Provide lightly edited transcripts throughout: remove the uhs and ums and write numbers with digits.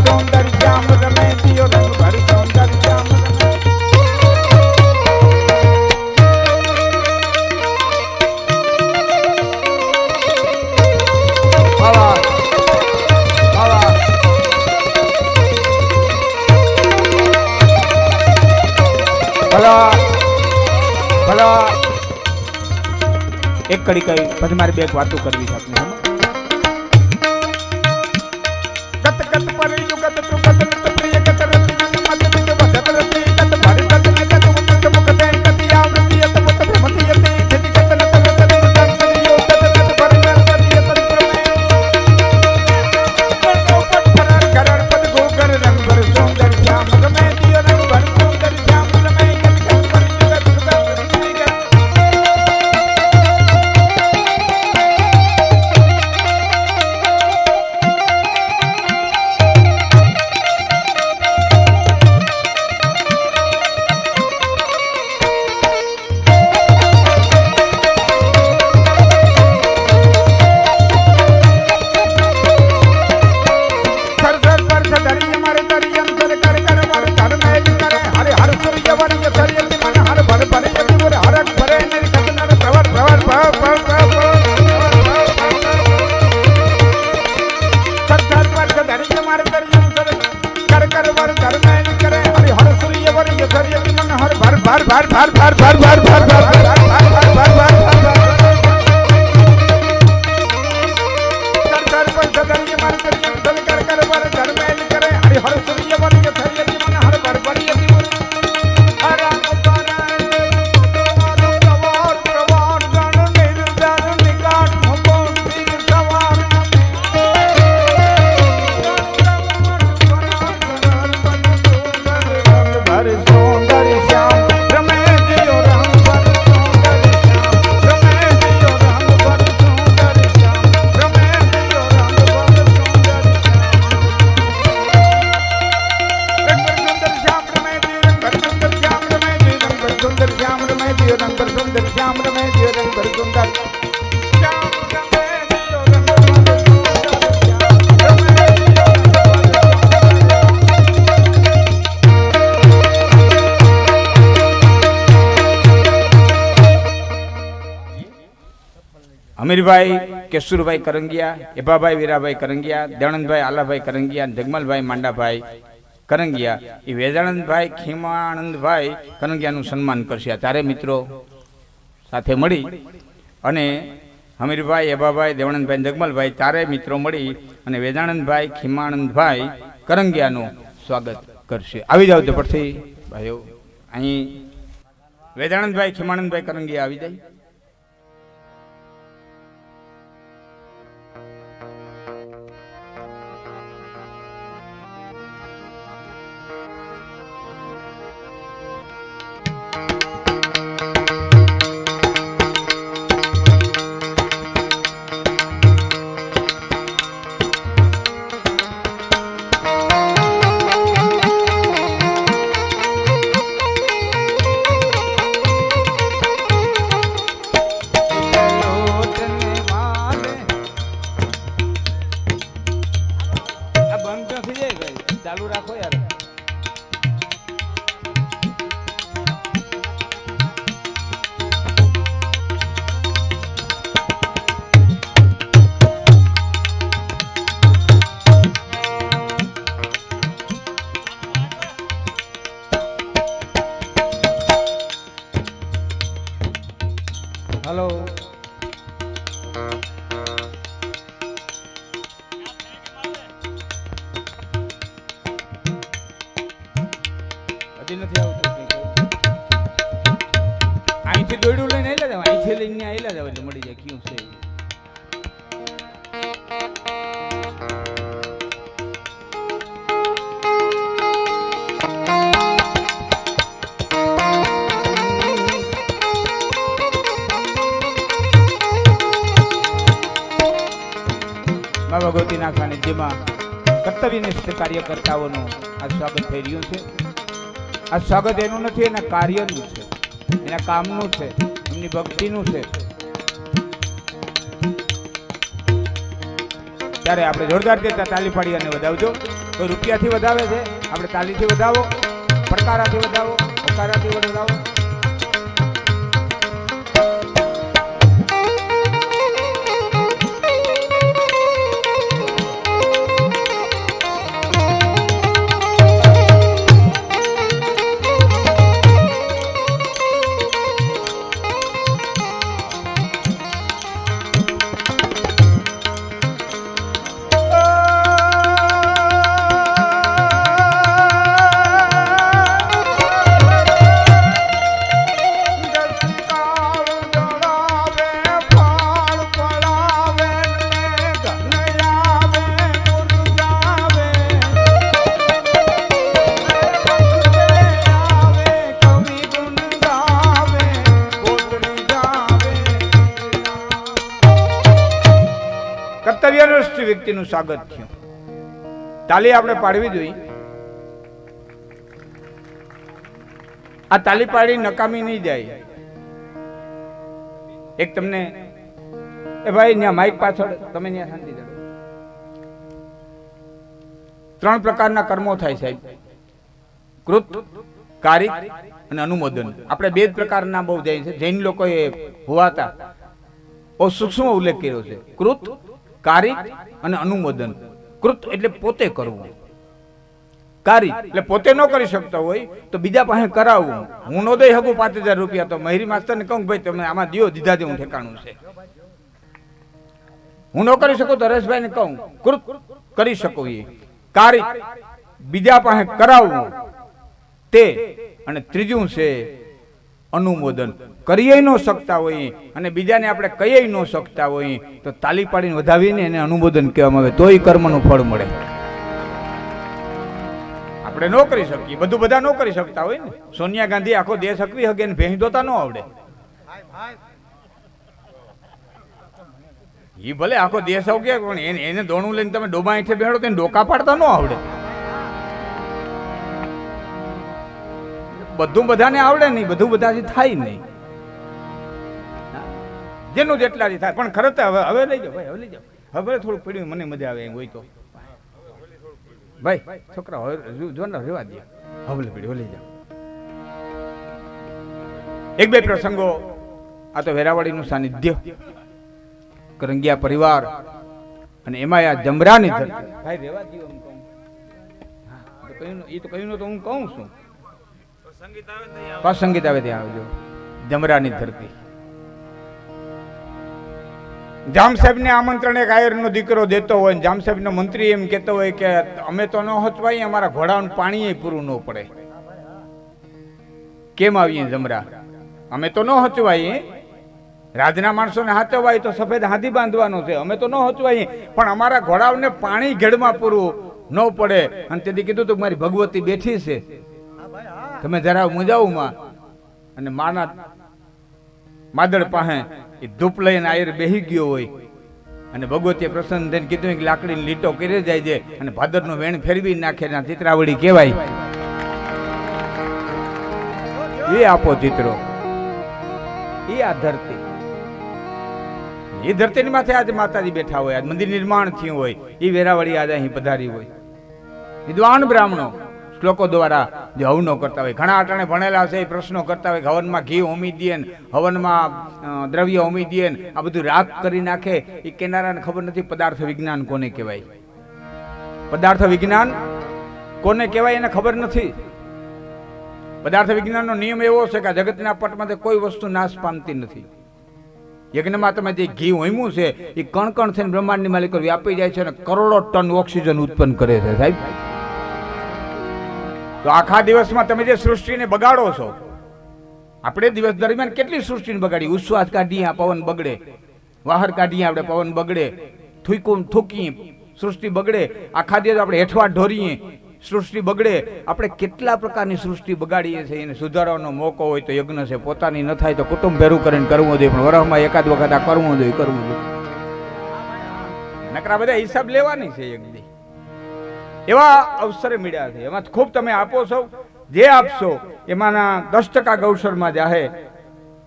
सुंदर श्याम रमे दियो रंग भर सुंदर श्याम रमे। बाबा बाबा भला भला एक कड़ी कही પછી મારે બે વાતો કરવી છે આપને ગત ગત પર યુગત ત્રુગત નત પ્રિય ગત રતિ મત દિગ વદત રતિ ગત ભર ગત ન ગત મુક્ત મુક્ત દે ગતિ આવૃતિ યત મુક્ત ભ્રમતિ યતિ જતિ ગત ન તવ ગત ગત યો ગત ગત ભર ગત ગતિ યત પ્રમે ગત પટ ફરાર કરણ પદ ગોગર રંગ ભર સુંદર શ્યામ રમે દિયો રંગ ભર સુંદર શ્યામ રમે ગત ગત પર યુગત ત્રુગત રતિ ગત भर भर भर भर भर भर भर भर भर भर कर पर सदन के मार कर चल कर कर वर घर में करे हरि हर सूर्य वर ये थरिय मन हर भर भर ये हर अवतारण प्रवार प्रवार गण निर्जन निकाट भगो सिंह सवार भर सुंदर श्याम सुंदर श्याम रमे दियो रंग पर सुंदर श्याम रमे दियो रंग पर सुंदर श्याम रमे दियो रंग पर सुंदर श्याम रमे दियो अमीरभाई केशुरभाई करंगिया एबाभाई वीराभाई करंगिया देवनंदभाई आलाभाई करंगिया जगमलभाई मांडाभाई करंगिया ये वेदानंदभाई खीमानंदभाई करंगियाનું સન્માન કરશે આ ચારે મિત્રો સાથે મળી અને હમીરભાઈ એબાભાઈ દેવાનંદભાઈ જગમલભાઈ ચારે મિત્રો મળી અને વેદાનંદભાઈ ખીમાનંદભાઈ કરંગિયાનું સ્વાગત કરશે આવી જાવ તો પરથી ભાઈઓ અહીં વેદાનંદભાઈ ખીમાનંદભાઈ કરંગિયા આવી જાય ચાલુ રાખો યાર હેલો નથી આવતું અહીંથી દોડ્યું લઈને આવેલા જાવ અહીંથી લઈને આવેલા જાવ એટલે મળી જાય ક્યું છે બાબા ગોપીનાથની જેમાં કર્તવ્યનિષ્ઠ કાર્યકર્તાઓનું આ સ્વાગત થઈ રહ્યું છે આ સ્વાગત એનું નથી એના કાર્યનું છે એના કામનું છે એમની ભક્તિનું છે ત્યારે આપણે જોરદાર દેતા તાલી પાડી અને વધાવજો। કોઈ રૂપિયાથી વધાવે છે, આપણે તાલીથી વધાવો, પડકારાથી વધાવો, હોકારાથી વધાવો. કર્તવ્યનિષ્ઠ વ્યક્તિનું સ્વાગત થયું. તાલી આપણે પાડવી જોઈએ. આ તાલી પાડી નકામી નહીં જાય. એક તમને એ ભાઈ ત્યાં માઇક પાછળ તમે ત્યાં શાંતિ દો. 3 પ્રકારના કર્મો થાય સાહેબ, કૃત, કારિક અને અનુમોદન. આપણે 2 પ્રકારના બહુ જાય છે. જૈન લોકોએ હોવાતા બહુ સૂક્ષ્મ ઉલ્લેખ કર્યો છે. કૃત, કારિક અને અનુમોદન. કૃત એટલે પોતે કરવું, કારિક એટલે પોતે ન કરી શકતો હોય તો બીજા પાસે કરાવવું. હું નો દઈ શકું 5000 રૂપિયા તો મહેરી માસ્તરને કહું ભાઈ તમે આમાં દિયો, દીધા હું ઠેકાણું છે. હું ન કરી શકું તો હરેશભાઈને કહું, કૃત કરી શકું. એ કારિક બીજા પાસે કરાવવું તે. અને ત્રીજું છે અનુમોદન. કરીએ ન શકતા હોય અને બીજાને આપણે કહીએ ન શકતા હોય તો તાલી પાડીને વધાવીને એને અનુમોદન કહેવામાં આવે, તોય કર્મનું ફળ મળે. આપણે ન કરી શકીએ, બધું બધા ન કરી શકતા હોય ને. સોનિયા ગાંધી આખો દેશ હકવી હકે ને ભેંસ દોતા ન આવડે. એ ભલે આખો દેશ હકે પણ એને દોણું લઈને તમે ડોબા હેઠે બેઠો તો ડોકા પાડતા ન આવડે. બધું બધાને આવડે નહીં, બધું બધાથી થાય નહીં. જેનું જેટલાથી થાય. પણ ખરેખર હવે લઈ જાઓ ભાઈ, હવે લઈ જાઓ. હવે થોડુંક પીડ્યું મને મજા આવે હોય તો ભાઈ છોકરા હવે જોને રેવા દે. હવે પીડ્યું લઈ જાઓ. 1-2 પ્રસંગો. આ તો વેરાવળીનું સાનિધ્ય, કરંગિયા પરિવાર અને એમાં આ જમરાની ધરતી. ભાઈ રેવા દો એમ કહું. એ તો કહ્યું તો હું કહું છું. સંગીત આવે ત્યાં આવજો. જમરાની ધરતી. જામ સાહેબ ને આમંત્રણ એક આયર નો દીકરો દેતો હોય, જામ સાહેબ નો મંત્રી એમ કેતો હોય કે અમે તો ન હચવાય, અમારા ઘોડાનું પાણી પૂરું ન પડે. કેમ આવીએ જમરા? અમે તો ન હચવાય. રાજના માણસોને હાચવાય તો સફેદ હાથી બાંધવાનો છે. અમે તો ન હચવાય પણ અમારા ઘોડાઓને પાણી ઘેડમાં પૂરું ન પડે. અને તેથી કીધું તો મારી ભગવતી બેઠી છે, તમે જરા મુજાવમાં. અને માના માદળ પાસે એ ધૂપ લઈને આયર બેહી ગયો હોય અને ભગવતીએ પ્રસન્ન થઈને કીધું કે લાકડીને લીટો કરી જાય છે અને ભાદરનો વેણ ફેરવી નાખે ના ચિત્રાવળી કહેવાય. એ આપો ચિત્રો, એ આ ધરતી. એ ધરતીની માથે આજે માતાજી બેઠા હોય, આજ મંદિર નિર્માણ થયું હોય, એ વેરાવળી આજે અહીં પધારી હોય. વિદ્વાન બ્રાહ્મણો શ્લોકો દ્વારા જે હવનો કરતા હોય, ઘણા અટાણે ભણેલા છે, પ્રશ્નો કરતા હોય, હવનમાં ઘી હોમી દે, હવનમાં દ્રવ્ય હોમી દે, આ બધું રાગ કરી નાખે. એ કેનારાને ખબર નથી પદાર્થ વિજ્ઞાન કોને કહેવાય. પદાર્થ વિજ્ઞાન કોને કહેવાય એને ખબર નથી. પદાર્થ વિજ્ઞાનનો નિયમ એવો છે કે જગતના પટમાં કોઈ વસ્તુ નાશ પામતી નથી. યજ્ઞમાં તમે જે ઘી હોમ્યું છે એ કણ કણ થઈને બ્રહ્માંડની માલિકો વ્યાપી જાય છે અને કરોડો ટન ઓક્સિજન ઉત્પન્ન કરે છે સાહેબ. તો આખા દિવસમાં તમે જે સૃષ્ટિને બગાડો છો, આપણે દિવસ દરમિયાન કેટલી સૃષ્ટિને બગાડી. ઉશ્વાસ કાઢીએ પવન બગડે, વાહર કાઢીએ આપણે પવન બગડે, થૂકીએ સૃષ્ટિ બગડે. આખા દિવસ આપણે હેઠવા ઢોરીએ સૃષ્ટિ બગડે. આપણે કેટલા પ્રકારની સૃષ્ટિ બગાડીએ છીએ. એને સુધારવાનો મોકો હોય તો યજ્ઞ છે, પોતાની ન થાય તો કુટુંબ ભેરું કરીને કરવું જોઈએ. પણ વરસમાં એકાદ વખત આ કરવું જોઈએ. નકરા બધા હિસાબ લેવાની છે યજ્ઞ. એવા અવસરે મળ્યા છે, એમાં ખૂબ તમે આપો છો. જે આપશો એમાંના 10% ગૌશરમાં જાહે,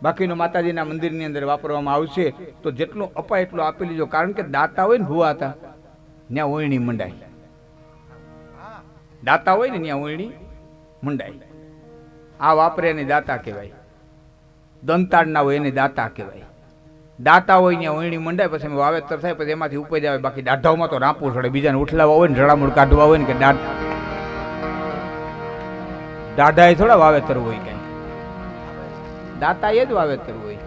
બાકીનો માતાજીના મંદિરની અંદર વાપરવામાં આવશે. તો જેટલું અપાય એટલું આપી લીજો. કારણ કે દાતા હોય ને ભુવાતા ત્યાં ઓયણી મંડાય. દાતા હોય ને ત્યાં ઓયણી મુંડાય. આ વાપરે એને દાતા કહેવાય. દંતાળ ના હોય એને દાતા કહેવાય. દાતા હોય ત્યાં ઓયણી મંડાય, પછી વાવેતર થાય, પછી એમાંથી ઉપજ આવે. બાકી દાઢાઓમાં તો રાપવું પડે. બીજાને ઉઠલાવા હોય ને રડામૂળ કાઢવા હોય ને કે દાઢા એ થોડા વાવેતર હોય કઈ. દાતા એ જ વાવેતર હોય.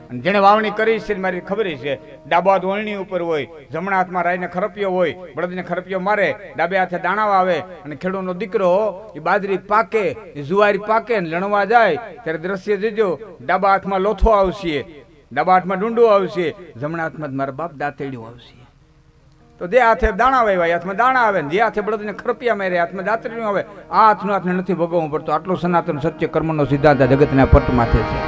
અને જેને વાવણી કરી છે મારી ખબર છે, ડાબા હાથ વળણી ઉપર હોય, જમણા હાથમાં રાઈને ખરપિયો હોય, બળદને ખરપિયો મારે, ડાબે હાથે દાણા આવે, અને ખેડૂતનો દીકરો એ બાજરી પાકે, એ જુવારી પાકે ને લણવા જાય ત્યારે દ્રશ્ય જોજો, ડાબા હાથમાં લોથો આવશે, ડાબા હાથમાં ડુંડું આવશે, જમણા હાથમાં મારા બાપ દાંતેડિયું આવશે. તો જે હાથે દાણા વાવ્યા હાથમાં દાણા આવે, જે હાથે બળદને ખરપિયા મારે હાથમાં દાંતેડિયું આવે. આ હાથનું હાથને નથી ભોગવવું પડતું. આટલું સનાતન સત્ય કર્મનો સિદ્ધાંત જગતના પટ માથે છે.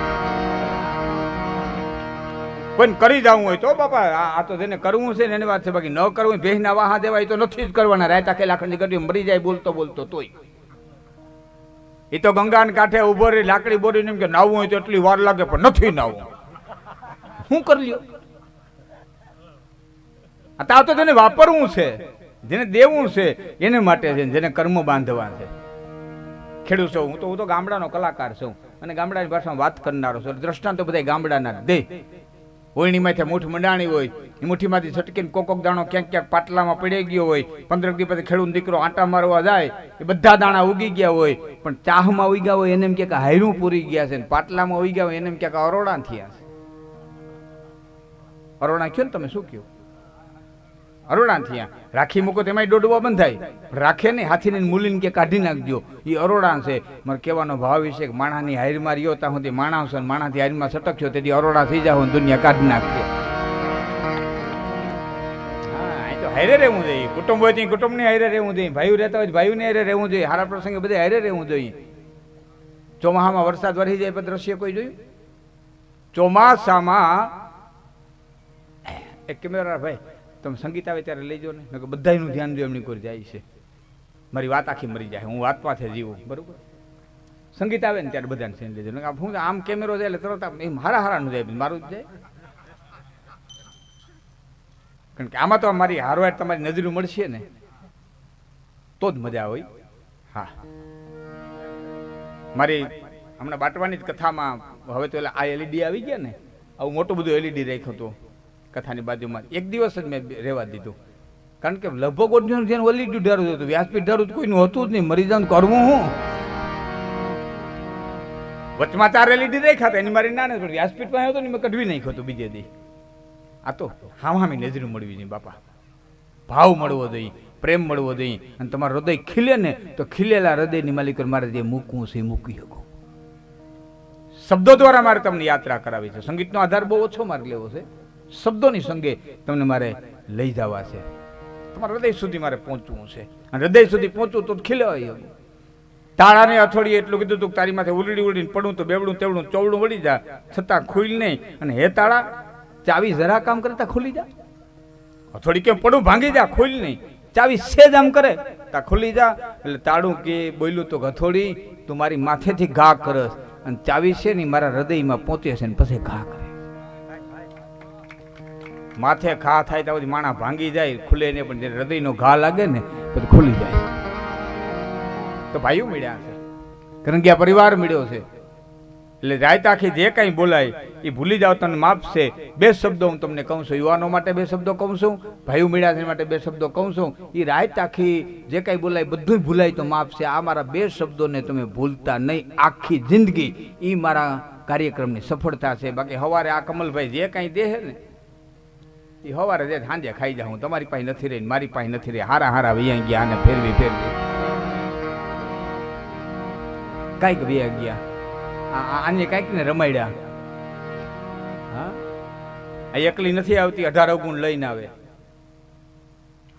કોઈ કરી જવું હોય તો બાપા આ તો જેને કરવું છે ને એની વાત છે. બાકી ન કરવું, ભેંસના વાહા દેવાય તો નથી જ કરવાના. રાયતા ખેલાખંડી કરી મરી જાય બોલતો બોલતો તોય. એ તો ગંગાને કાંઠે ઉભો રહી લાકડી બોરીને એમ કે નાવું હોય તો એટલી વાર લાગે, પણ નથી નાવું. શું કરી લ્યો? આ તો જેને વાપરવું છે, જેને દેવું છે એને માટે છે, જેને કર્મ બાંધવા છે. ખેડૂત છું હું તો ગામડાનો કલાકાર છું અને ગામડાની ભાષામાં વાત કરનારો છું. દ્રષ્ટાંત તો બધા ગામડાના દે. ઓયણીમાંથી મૂઠ મંડાણી હોય, એ મુઠ્ઠીમાંથી છટકીને કોક દાણો ક્યાંક ક્યાંક પાટલામાં પડી ગયો હોય. 15 દી પછી ખેડૂત દીકરો આંટા મારવા જાય, એ બધા દાણા ઉગી ગયા હોય, પણ ચાહમાં ઉગ્યા હોય એને એમ કે હાયરું પૂરી ગયા છે, પાટલામાં ઉગ્યા હોય એને એમ કે અરોડા થયા છે. અરોડા કયો ને તમે શું કયો? અરોડા થયા. રાખી મૂકો તેમાં દોડવા બંધાય, રાખે નહીં હાથીને મૂલીને કે કાઢી નાખજો, એ અરોડા છે. મારે કહેવાનો ભાવ છે કે માણાની હાયરમાં રહ્યો ત્યાં સુધી માણસ છે, માણાથી હાયરમાં સટકશો તેથી અરોડા થઈ જાવ, દુનિયા કાઢી નાખશે. હા, એ તો હારે રહેવું જોઈએ. કુટુંબ હોય તો કુટુંબની હારે રહેવું જોઈએ, ભાઈઓ રહેતા હોય ભાઈઓને હારે રહેવું જોઈએ, હારા પ્રસંગે બધે હારે રહેવું જોઈએ. ચોમાસામાં વરસાદ વરસી જાય પછી દ્રશ્ય કોઈ જોયું? ચોમાસામાં એક કેમેરા ભાઈ તમે સંગીત આવે ત્યારે લઈ જાઓ ને, બધાનું ધ્યાન જો એમની કોઈ જાય છે. મારી વાત આખી મરી જાય, હું વાત પાસે જીવું. બરોબર, સંગીત આવે ને ત્યારે બધાને સીન લેજો. હું આમ કેમેરો જાય એટલે તરત એમ હારાનું જાય, મારું જ જાય. કારણ કે આમાં તો મારી હારવાટ તમારી નજરું મળશે ને તો જ મજા હોય. હા, મારી હમણાં બાટવાની જ કથામાં હવે તો આ એલઈડી આવી ગયા ને, આવું મોટું બધું એલઈડી રાખ્યું હતું કથાની બાજુમાં. એક દિવસ જ મેં રહેવા દીધું, કારણ કે લગભગ ઓડિયન્સ જેને એલઈડી ઢારું હતું, વ્યાસપીઠ ઢારું કોઈનું હતું જ નહીં. મરી જાઉં કરવું હું? વચમાં 4 એલઈડી રાખ્યા હતા, એની મારી ના ને વ્યાસપીઠમાં આવ્યો હતો ને મેં કઢવી નાખ્યો હતો બીજે દી. આ તો હામી નજરું મળવી જોઈએ બાપા, ભાવ મળવો જોઈએ, પ્રેમ મળવો જોઈએ. અને તમારું હૃદય ખીલે ને તો ખીલેલા હૃદયની માલિક મારે જે મૂકવું છે એ મૂકી શકો. શબ્દો દ્વારા મારે તમને યાત્રા કરાવી છે. સંગીતનો આધાર બહુ ઓછો મારે લેવો છે, શબ્દોની સંગે તમને મારે લઈ જવા છે. તમારા હૃદય સુધી મારે પહોંચવું છે, અને હૃદય સુધી પહોંચવું તો ખીલવાય. તાળાને અથોડીએ એટલું કીધું તું તારી માથે ઉલડીને પડું તો બેવડું તેવડું ચોવડું વળી જા, છતાં ખુલ નહીં. અને હે તાળા, ચાવી જરા કામ કરતા ખુલી જા. અથોડી કેમ પડું ભાંગી જા, ખુલ નહીં. ચાવી સેજ આમ કરે તા ખુલી જા. એટલે તાળું કે બોલ્યું તો હથોડી તું મારી માથેથી ઘા કરસ, અને ચાવી છે ને મારા હૃદયમાં પહોંચે છે ને પછી ઘા કરે. માથે ઘા થાય ત્યાં સુધી માણા ભાંગી જાય, ખુલે ને, પણ હૃદયનો ઘા લાગે ને પછી ખુલી જાય. તો ભાઈઓ મળ્યા છે, કરંગિયા પરિવાર મળ્યો છે. એટલે રાત આખી જે કાંઈ બોલાય એ ભૂલી જાવ, તને માફ છે. 2 શબ્દો હું તમને કહું છું, યુવાનો માટે 2 શબ્દો કહું છું, ભાઈઓ મળ્યા છે માટે 2 શબ્દો કહું છું. એ રાત આખી જે કાંઈ બોલાય બધું ભૂલાય તો માફ છે. આ મારા 2 શબ્દોને તમે ભૂલતા નહીં આખી જિંદગી. એ મારા કાર્યક્રમની સફળતા છે. બાકી સવારે આ કમલભાઈ જે કાંઈ દે છે ને એ સવારે જે સાંજે ખાઈ જાઉં. તમારી પાસે નથી રહી, મારી પાસે નથી રહી. હારા વૈયા ગયા અને ફેરવી કાંઈક વૈયા ગયા. આને કાંઈક ને રમાડ્યા. હા, આ એકલી નથી આવતી, 18 અવગુણ લઈને આવે.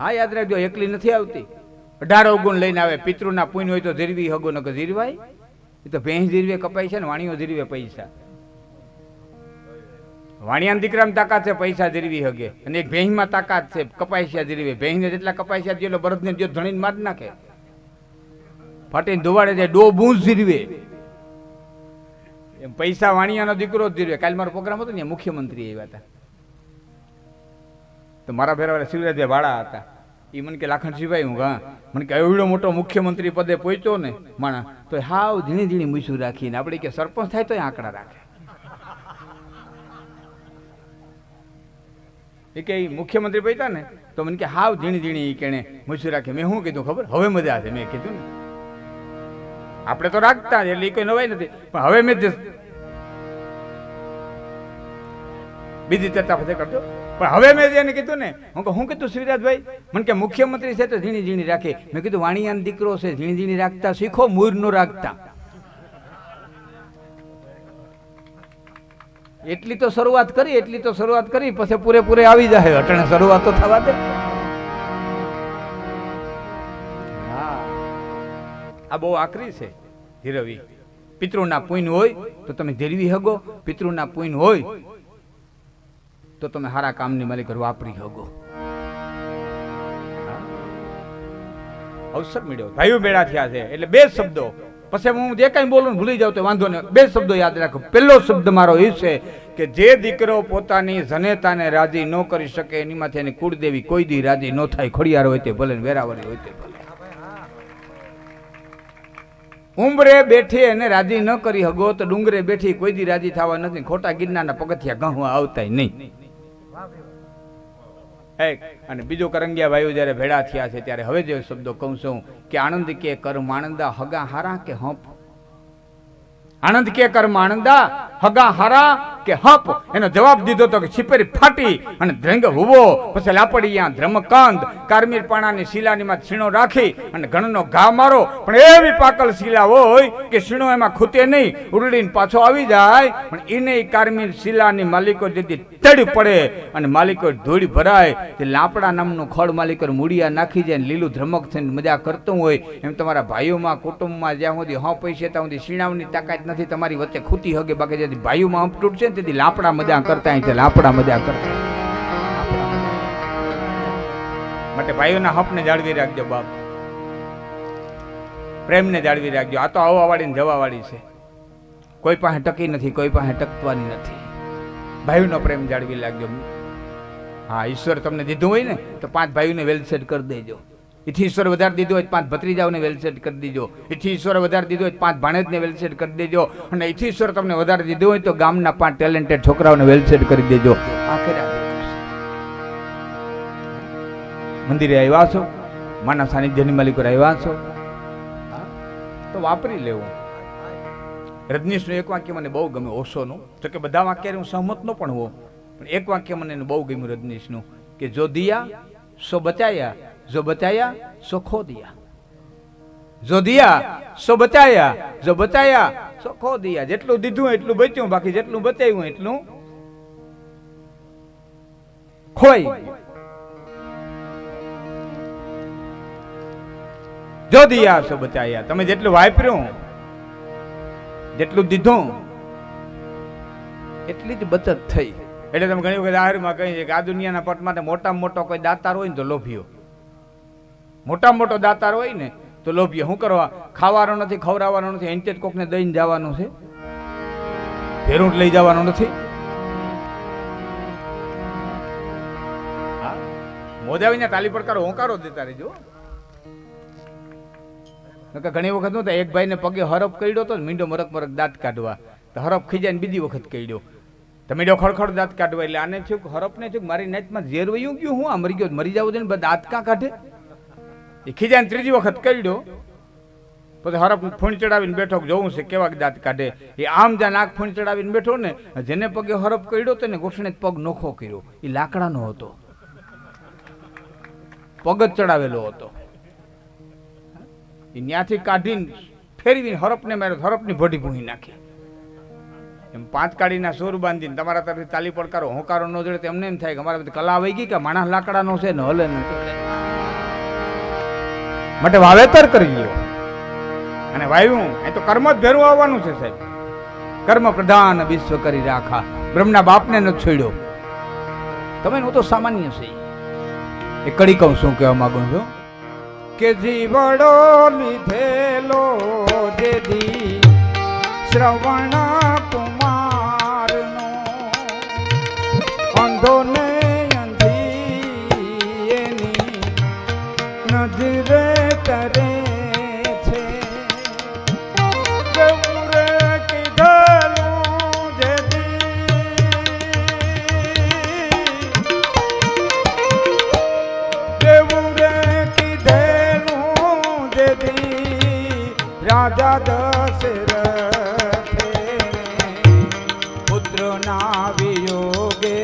હા, યાદ રાખજો, એકલી નથી આવતી, 18 અવગુણ લઈને આવે. પિતૃના પુણ્ય હોય તો જીરવી હગો ન જીરવાય. એ તો ભેંસ જીરવે કપાય છે ને વાણીઓ જીરવે પૈસા. વાણિયાના દીકરામાં તાકાત છે, પૈસા જીરવી હગે. અને એક ભેંસમાં તાકાત છે, કપાયસિયા જીરવે. ભેંસને જેટલા કપાયસિયા જેટલો બળદને જો ધણીને માર નાખે, ફાટીને ધોવાડે જાય, ડો બૂંઝ જીરવે. એમ પૈસા વાણિયાનો દીકરો જ જીરવે. કાલે મારો પ્રોગ્રામ હતો ને, મુખ્યમંત્રી આવ્યા હતા, તો મારા ભેરા શિવરાજભાઈ વાળા હતા. એ મને કે લાખણસિંહભાઈ હું હા મને કે એવડો મોટો મુખ્યમંત્રી પદે પહોંચ્યો ને માણા તો હાવ ઝીણી ઝીણી મૂછું રાખીને આપણે કે સરપંચ થાય તો આંકડા રાખે એ કે મુખ્યમંત્રી પહોંચ્યા ને તો મને કે હાવ ઝીણી ઝીણી કેણે મૂછું રાખે મેં શું કીધું ખબર હવે મજા છે મેં કીધું ને આપણે તો રાખતા એટલે કોઈ નવાઈ નથી પણ હવે મેં બીજી ચર્ચા પછી કરજો પણ હવે મેં એને કીધું ને હું કીધું શિવરાજભાઈ મને કે મુખ્યમંત્રી છે તો ઝીણી ઝીણી રાખે મેં કીધું વાણિયાનો દીકરો છે ઝીણી ઝીણી રાખતા શીખો મૂર નો રાખતા એટલી તો શરૂઆત કરી પછી પૂરેપૂરે આવી જાય અટણે શરૂઆત તો થવા દે હા આ બહુ આકરી છે ધીરવી પિતૃના પુણ્ય હોય તો તમે ધીરવી હગો પિતૃના પુણ્ય હોય તો તમે સારા કામની માલિક વાપરી હગો અવસર મળ્યો ભાઈઓ બેડા થયા છે એટલે બે શબ્દો પછી હું જે કઈ બોલું ભૂલી જાઉં તો વાંધો નહીં બે શબ્દો યાદ રાખો પહેલો શબ્દ મારો એ છે કે જે દીકરો પોતાની જનેતાને રાજી ન કરી શકે એની માથે એની કુળદેવી કોઈ દી રાજી ન થાય ખોડિયાર હોય તે ભલે વેરાવળી હોય તે ભલે ઉંબરે બેઠી એને રાજી ન કરી હગો તો ડુંગરે બેઠી કોઈ દી રાજી થવા નથી ખોટા ગિરનારના પગથિયા ગહવા આવતા નહીં અને બીજો કરંગિયા ભાઈઓ જયારે ભેડા થયા છે ત્યારે હવે જે શબ્દો કહું છું કે આનંદ કે કર માણંદા હગા હારા કે હપ આનંદ કે કર માણંદા હગા હારા કે હપ એનો જવાબ દીધો તો કે છીપરી ફાટી અને ધ્રંગ હુવો પછી લાપડિયા ધ્રમકાંત કારમીર પાણાની શિલાની માં છીણો રાખી અને ઘણનો ઘા મારો પણ એવી પાકલ શિલા હોય કે છીણો એમાં ખૂતે નહીં ઉરડીને પાછો આવી જાય પણ એને કારમીર શિલાની માલિકો જેથી તડ પડે અને માલિકો ધૂળ ભરાય તે લાપડા નામનું ખડ માલિકો મૂડિયા નાખી જાય ને લીલું ધ્રમક થઈને મજા કરતું હોય એમ તમારા ભાઈઓમાં કુટુંબમાં જ્યાં સુધી પૈસે ત્યાં સુધી શીણાવની તાકાત નથી તમારી વચ્ચે ખૂટી હગે બાકી જેથી ભાઈઓમાં હંપ તૂટશે ને તેથી લાપડા મજા કરતા છે લાપડા મજા કરતા માટે ભાઈઓના હપને જાળવી રાખજો બાપ પ્રેમને જાળવી રાખજો આ તો આવવા વાળી ને જવા વાળી છે કોઈ પાસે ટકી નથી કોઈ પાસે ટકવાની નથી ભાઈઓનો પ્રેમ જાળવી રાખજો હા ઈશ્વર તમને દીધું હોય ને તો 5 ભાઈઓને વેલસેટ કરી દેજો એથી ઈશ્વર વધારે દીધો હોય 5 ભત્રીજાઓને વેલસેટ કરી દેજો એથી ઈશ્વર વધારે દીધો હોય 5 ભાણેજને વેલસેટ કરી દેજો અને એથી ઈશ્વર તમને વધારે દીધું હોય તો ગામના 5 ટેલેન્ટેડ છોકરાઓને વેલસેટ કરી દેજો આખરે મંદિરે આવ્યા છો માના સાનિધ્યની માલિકો આવ્યા છો તો વાપરી લેવું રજનીશનું એક વાક્ય મને બહુ ગમે ઓશોનું તો કે બધા વાક્ય હું સહમત ન પણ હોઉં પણ એક વાક્ય મને બહુ ગમ્યું રજનીશનું કે જો દિયા સો બચાયા જો બચાયા સો ખો દિયા જો દિયા સો બચાયા જો બચાયા સો ખો દિયા જેટલું દીધું એટલું બચ્યું બાકી જેટલું બચાવ્યું એટલું ખોઈ જો દિયા સો બચાયા તમે જેટલું વાપર્યું જેટલું દીધું એટલી જ બચત થઈ એટલે તમે ઘણી વખત આહારમાં કહીએ કે આ દુનિયાના પટમાં મોટામાં મોટો કોઈ દાતાર હોય ને તો લોભીઓ મોટામાં મોટો દાતાર હોય ને તો લોભીઓ શું કરવા ખાવાનો નથી ખવડાવવાનો નથી એને જ કોકને દઈને જવાનું છે ભેરું લઈ જવાનું નથી મોજાવીને તાલી પડકારો હોંકારો દેતા રહેજો ઘણી વખત નતો એક ભાઈ ને પગે હરફ કર્યો તો મીંડો મરક મરક દાંત કાઢવા તો હરફ ખીજાય ને બીજી વખત કર્યો તો મીંડો ખડખડ દાંત કાઢવા એટલે આને થયું હરફ ને થયું મારી નેચમાં ઝેર વયું ગયું હું આ મરી ગયો મરી જાવ ને દાંત કાં કાઢે એ ખીજાય ને ત્રીજી વખત કર્યો પછી હરફ ફૂણ ચડાવીને બેઠો જોવું છે કેવા દાંત કાઢે એ આમ જ્યાં નાક ફૂણ ચડાવીને બેઠો ને જેને પગે હરફ કર્યો તો ને ઘૂંટણે પગ નોખો કર્યો એ લાકડાનો હતો પગ જ ચડાવેલો હતો ત્યાંથી કાઢીને ફેરવીને હરપને માર્યો હરપની ભઢી ભૂંગી નાખી એમ 5 કાઢીના સોર બાંધીને તમારા તરફથી તાલી પડકારો હોંકારો ન જોડે તો એમને એમ થાય કે અમારા બધી કલા આવી ગઈ કે માણસ લાકડાનો છે ને હલે ને માટે વાવેતર કરી લ્યો અને વાવ્યું એ તો કર્મ જ ભેરું આવવાનું છે સાહેબ કર્મ પ્રધાન વિશ્વ કરી રાખા બ્રહ્મના બાપને ન છોડ્યો તમે હું તો સામાન્ય છે એ કડી કહું શું કહેવા માંગુ છું કે જીવડો લીધેલો જેદી શ્રવણ કુમારનો અંધો ને અંધી એની રાજા દશરથે પુત્રના વિયોગે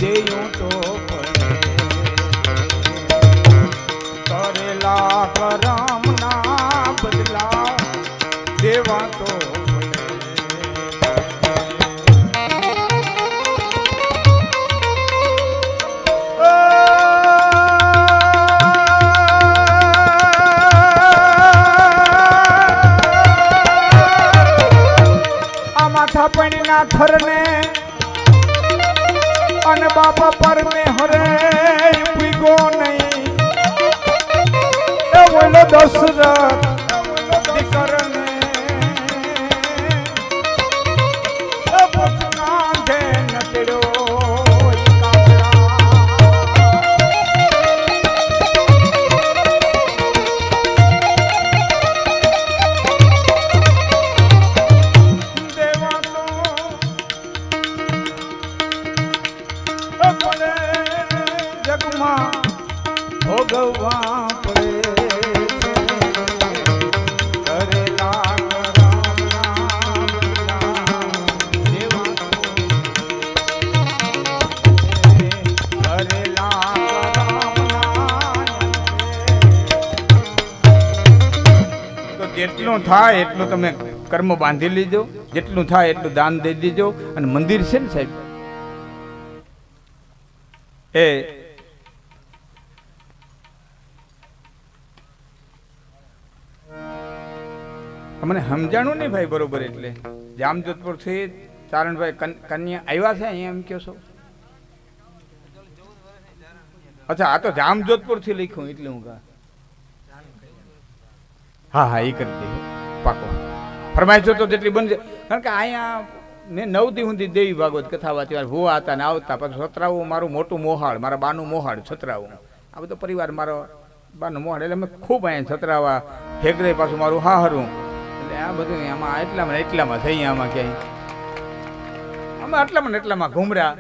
દેયું તો કરેલા કરમના બદલા દેવા તો પૈણીના થરને અને બાપા પર મે હરે પીગો નહીં એ બોલો દશરથ દીકરને એ પોતના દે નચડ્યો ભોગવવા પડે કરેલા તો જેટલું થાય એટલું તમે કર્મ બાંધી લીજો, જેટલું થાય એટલું દાન દઈ દીજો. અને મંદિર છે ને સાહેબ, એ મને સમજાણું નહીં ભાઈ બરોબર. એટલે જામજોધપુર થી ચારણભાઈ કન્યા આવ્યા છે અહીંયા એમ કહો છો? અચ્છા, આ તો જામજોધપુર થી લખ્યું એટલે હું કહા. હા હા, એ કરી દે પાકો. ફરમાઈશો તો જેટલી બનશે. કારણ કે અહીંયા મેં 9 દી સુધી દેવી ભાગવત કથા વાંચી, ભૂવા હતા ને આવતા. પછી છત્રાવું મારું મોટું મોહાળ, મારા બાનું મોહાળ છત્રાવું, આ બધો પરિવાર મારો બાનું મોહાળ. એટલે અમે ખૂબ અહીંયા છત્રાવા હેગરે પાછું મારું હાહરું. એટલે આ બધું આમાં એટલામાં થઈ આમાં ક્યાંય અમે એટલામાં ઘૂમર્યા.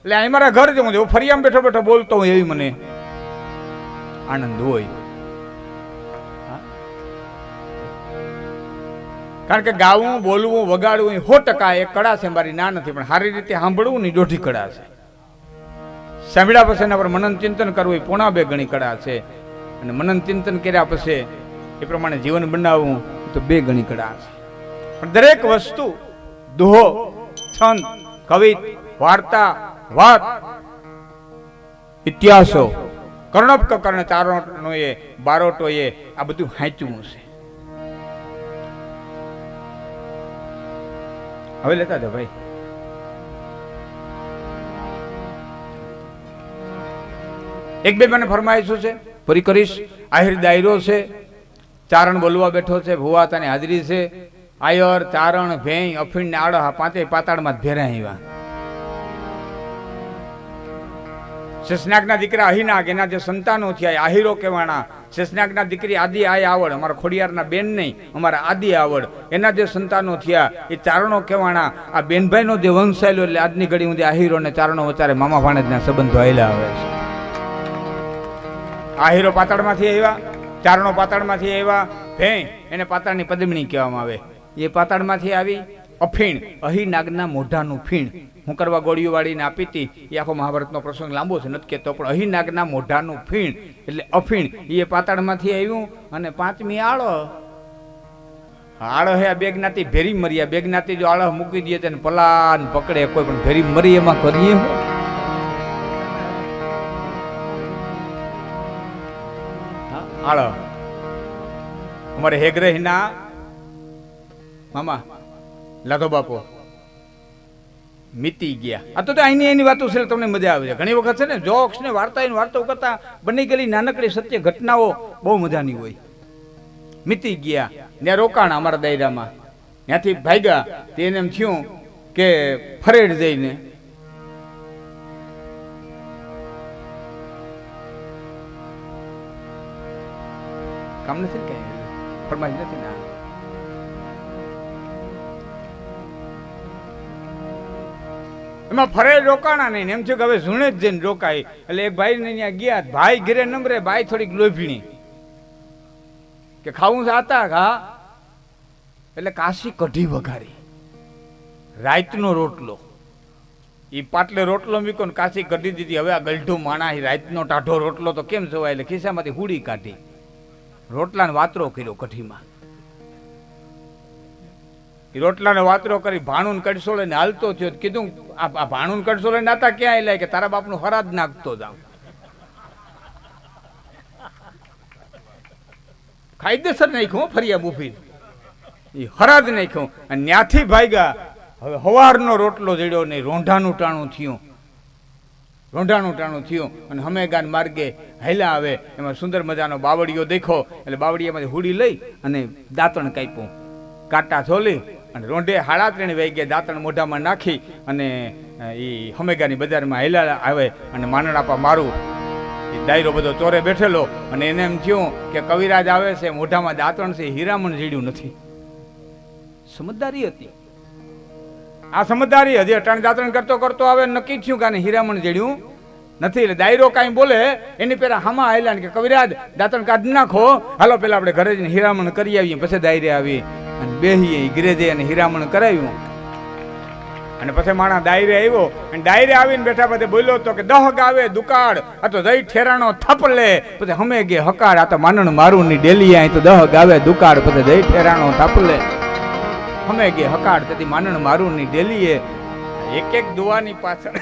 એટલે અહીં મારા ઘર જવું છે, ફરિયામાં બેઠો બેઠો બોલતો હું, એવી મને આનંદ હોય. કારણ કે ગાવું, બોલવું, વગાડવું 100% એ કળા છે. મારી ના નથી, પણ સારી રીતે સાંભળવું ની 1.5 કળા છે. સાંભળ્યા પછી એના પર મનન ચિંતન કરવું એ 1.5 ગણી કળા છે. અને મનન ચિંતન કર્યા પછી એ પ્રમાણે જીવન બનાવવું તો 2 ગણી કળા છે. પણ દરેક વસ્તુ, દોહો, છંદ, કવિત, વાર્તા, વાત, ઇતિહાસો, કર્ણપ્ક કર્ણ ચારોનો એ બારોટો એ આ બધું હાંચવું છે. હવે લેતા દે ભાઈ. એક બે મને ફરમાઈશું છે, પૂરી કરીશ. આહિર દાયરો છે, ચારણ બોલવા બેઠો છે, ભુવાતાની હાજરી છે. આયર, ચારણ, ભેંય, અફીણ ને આડો, 5 પાતાળમાં ભેરા આવ્યા. શેષનાગના દીકરા અહિનાગ, એના જે સંતાનો થયા આહિરો કહેવાના. શેષનાગના દીકરી આદિ આય આવડ, અમારા ખોડિયારના બેન નહીં, અમારા આદિ આવડ, એના જે સંતાનો થયા એ ચારણો કહેવાના. આ બેનભાઈનો જે વંશ આવેલો, એટલે આજની ઘડી સુધી આહિરો અને ચારણો વચારે મામા ભાણેજના સંબંધો આવેલા આવે છે. આહિરો પાતાળમાંથી આવ્યા, ચારણો પાતાળમાંથી આવ્યા. ભેં એને પાતાળની પદમણી કહેવામાં આવે, એ પાતાળમાંથી આવી. અફીણ, અહિનાગના મોઢાનું ફીણ હું કરવા ગોળીઓ વાળીને આપી હતી. એ આખો મહાભારતનો પ્રસંગ લાંબો છે, નથી કહેતો, પણ અહિનાગના મોઢાનું ફીણ એટલે અફીણ એ પાતાળમાંથી આવ્યું. અને 5મી આળો. આળો હે આ 2 જ્ઞાતિ ભેરી મર્યા. 2 જ્ઞાતિ જો આળો મૂકી દે તેને પલાન પકડે કોઈ, પણ ભેરી મરી એમાં કરીએ આળો. અમારે હેગરહીના મામા લાધો બાપો મીતી ગયા. આ તો અહીંની એની વાતો છે, તમને મજા આવે છે. ઘણી વખત છે ને જોક્સ ને વાર્તાઓ કરતા બની ગયેલી નાનકડી સત્ય ઘટનાઓ બહુ મજાની હોય. મીતી ગયા, ત્યાં રોકાણા અમારા દાયરામાં. ત્યાંથી ભાગ્યા, તેને એમ થયું કે ફરેડ જઈને કામ નથી કઈ ફરમાઈ નથી ના. એમાં ફરે રોકાણા નહીં, એમ છે કે હવે ઝૂણે જ જઈને રોકાય. એટલે એક ભાઈ ને ત્યાં ગયા, ભાઈ ઘરે નંબરે, ભાઈ થોડીક લોભીણી. કે ખાવું જાતા ઘા એટલે કાશી કઢી વઘારી, રાતનો રોટલો. એ પાટલે રોટલો મીકો ને કાશી કઢી દીધી. હવે આ ગલઢું માણા રાતનો ટાઢો રોટલો તો કેમ સવાય, એટલે ખિસ્સામાંથી હુડી કાઢી, રોટલાને વાતરો કર્યો કઢીમાં. એ રોટલાને વાતરો કરી ભાણું કડસો લઈને હાલતો થયો. કીધું આ ભાણું કડસો લઈને આતા ક્યાં આવેલા, કે તારા બાપનું હરાજ નાખતો જાવ. કાયદેસર નાખ્યું ફરિયા બુફી, એ હરાજ નાખ્યું અને ન્યાથી ભાગ્યા. હવે હવારનો રોટલો જડ્યો નહીં, રોંઢાનું ટાણું થયું, રોંઢાનું ટાણું થયું. અને હમેગાન માર્ગે હેલા આવે, એમાં સુંદર મજાનો બાવળીઓ દેખો, એટલે બાવળીયામાંથી હુડી લઈ અને દાંતણ કાપ્યું, કાંટા છોલી અને રોંઢે 3:30 વાગ્યે દાંતણ મોઢામાં નાખી અને એ હમેગાની બજારમાં હેલા આવે અને માનણાપા મારું. એ ડાયરો બધો ચોરે બેઠેલો અને એને એમ થયું કે કવિરાજ આવે છે, મોઢામાં દાંતણ છે, હીરામણ જડ્યું નથી. સમજદારી હતી આ, સમજદારી હજી અટાણ દાંતણ કરતો કરતો આવે, નક્કી થયું કે હીરામણ જડ્યું નથી. એટલે દાયરો કાંઈ બોલે એની પેલા હામા આવેલા કે કવિરાજ દાંતણ કાઢી નાખો, હાલો પેલા આપણે ઘરે જઈને હીરામણ કરી આવીએ, પછી દાયરે આવી અને બેહીએ ગીરે જઈ અને હીરામણ કરાવ્યું. અને પછી માણા દાયરે આવ્યો અને દાયરે આવીને બેઠા પછી બોલ્યો તો કે 10 ગાવે દુકાળ, આ તો જઈ ઠેરાણો થપલે, પછી હમે ગે હકાળ, આ તો માનણ મારું ની ડેલી, આ તો 10 ગાવે દુકાળ, પછી જઈ ઠેરાણો થપલે, હમે ગે હકાળ, તેથી માનણ મારું ની ડેલીએ. એક એક દુવાની પાછળ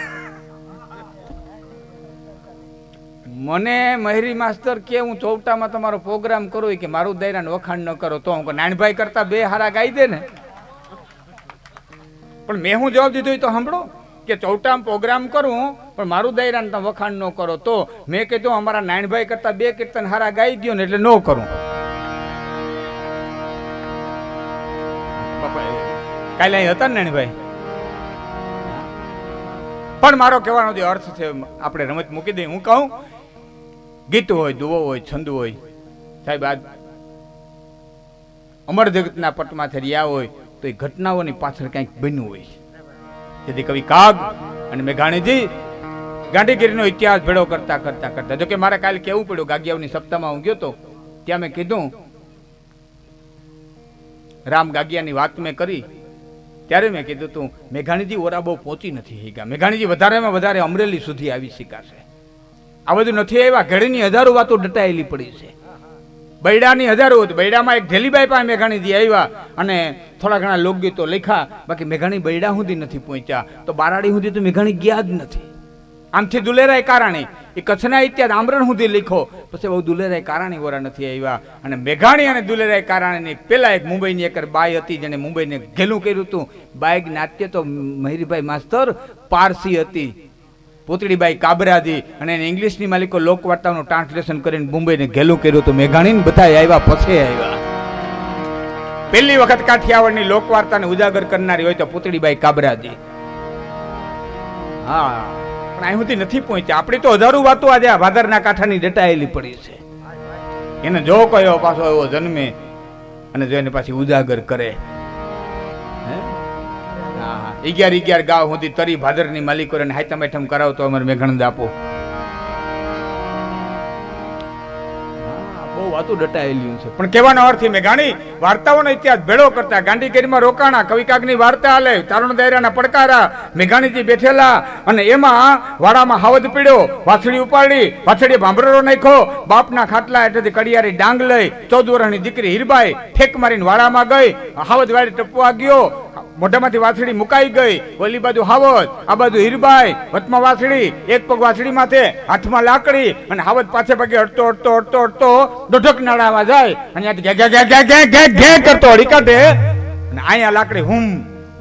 મને મહેરી માસ્તર કે હું ચોવટામાં તમારો પ્રોગ્રામ કરું કે મારું દાયરાને વખાણ ન કરો, તો હું નાનભાઈ કરતા 2 હારા ગાઈ દે ને. પણ મેં હું જવાબ દીધો તો સાંભળો કે ચોવટામાં પ્રોગ્રામ કરું પણ મારું દાયરાને તમે વખાણ ન કરો. તો મેં કીધું અમારા નાનભાઈ કરતા 2 કીર્તન હારા ગાઈ દો ને એટલે ન કરું. કાલે અહીં હતા ને નાનભાઈ, પણ મારો કહેવાનો જે અર્થ છે આપણે રમત મૂકી દઈએ. હું કહું ગીત હોય, દુવો હોય, છંદ હોય, સાહેબ આ અમર જગતના પટમાંથી રહ્યા હોય તો એ ઘટનાઓની પાછળ કંઈક બન્યું હોય. જેથી કવિ કાગ અને મેઘાણીજી ગાંધીગીરીનો ઇતિહાસ ભેળો કરતા કરતા કરતા, જોકે મારે કાલે કેવું પડ્યું, ગાગિયાઓની સપ્તાહમાં હું ગયો તો ત્યાં મેં કીધું, રામ ગાગિયાની વાત મેં કરી ત્યારે મેં કીધું તું મેઘાણીજી ઓરા બહુ પહોંચી નથી શીખ્યા. મેઘાણીજી વધારેમાં વધારે અમરેલી સુધી આવી શીખાશે. આ બધું નથી આવ્યા. ઘડીની હજારો વાતો ડટાયેલી પડી છે, બૈડાની હજારો હતી. બૈડામાં એક ઢેલીબાઈ પાસે મેઘાણીજી આવ્યા અને થોડા ઘણા લોકગીતો લખ્યા, બાકી મેઘાણી બૈડા સુધી નથી પહોંચ્યા. તો બારાડી સુધી તો મેઘાણી ગયા જ નથી. આમથી દુલેરાય કારાણી એ કચ્છના ઇતિહાસ આમરણ સુધી લખો, પછી બહુ દુલેરાય કારાણી વરા નથી આવ્યા. અને મેઘાણી અને દુલેરાય કારાણીની પેલા એક મુંબઈની એક બાઈ હતી જેને મુંબઈને ઘેલું કર્યું હતું. બાઈ નાટ્ય તો મહેરીભાઈ માસ્તર પારસી હતી, પોતળીબાઈ કાબરાજી, અને એને ઇંગ્લિશની માલિકો લોકવાર્તાનું ટ્રાન્સલેશન કરીને મુંબઈને ઘેલું કર્યું હતું. મેઘાણીને બધા આવ્યા પછી આવ્યા. પહેલી વખત કાઠિયાવાડની લોકવાર્તાને ઉજાગર કરનારી હોય તો પોતળીબાઈ કાબરાજી. હા, પણ અહીં સુધી નથી પહોંચ્યા. આપણી તો હજારો વાતો આજે આ ભાદરના કાંઠાની ડટાયેલી પડી છે. એને જો કયો પાછો એવો જન્મે અને જો એને પાછી ઉજાગર કરે. 11 ગાવ સુધી તરી ભાદરની માલિકો ને હાઈતમ આઈટમ કરાવતો અમારે મેઘાણી આપો. બહુ વાતો ડટાયેલી છે. પણ કહેવાનો અર્થ મેઘાણી વાર્તાઓનો ઇતિહાસ ભેળો કરતા, ગાંધીગીરીમાં રોકાણા, કવિકાગની વાર્તા આલે, તારુણ દાયરાના પડકારા, મેઘાણીજી બેઠેલા અને એમાં વાડામાં હાવદ પીડ્યો, વાછડી ઉપાડી, વાછડીએ ભાંભરો નાખ્યો, બાપના ખાટલા હેઠળથી કડિયારી ડાંગ લઈ 14 વર્ષની દીકરી હીરબાઈ ઠેક મારીને વાડામાં ગઈ, હાવદ વાડી ટપવા ગયો, મોઢામાંથી વાછડી મુકાઈ ગઈ, ઓલી બાજુ હાવદ, આ બાજુ હીરબાઈ, વચમાં વાછડી, એક પગ વાછડી માથે, હાથમાં લાકડી, અને હાવદ પાછે પગે અડતો અડતો અડતો અડતો દોઢક નાળામાં જાય અને કરતો અડી કાઢે, અને અહીંયા લાકડી હુમ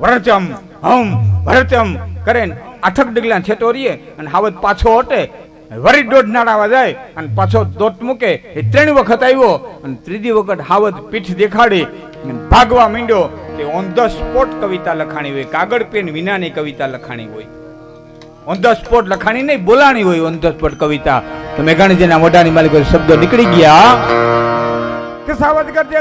વરચમ હમ ભરચમ કરે, 8 ડગલા છેટોરીએ અને હાવદ પાછો હટે, વરી 1.5 નાળામાં જાય અને પાછો દોટ મૂકે. એ 3 વખત આવ્યો અને 3જી વખત હાવદ પીઠ દેખાડી ભાગવા માંડ્યો. ઓન ધ સ્પોટ કવિતા લખાણી હોય, કાગળ પેન વિનાની કવિતા લખાણી હોય. ઓન ધ સ્પોટ લખાણી નહીં, બોલાણી હોય ઓન ધ સ્પોટ કવિતા. તો મેઘાણીજીના મોઢાની માલિકો શબ્દો નીકળી ગયા કે સાવધ કરજે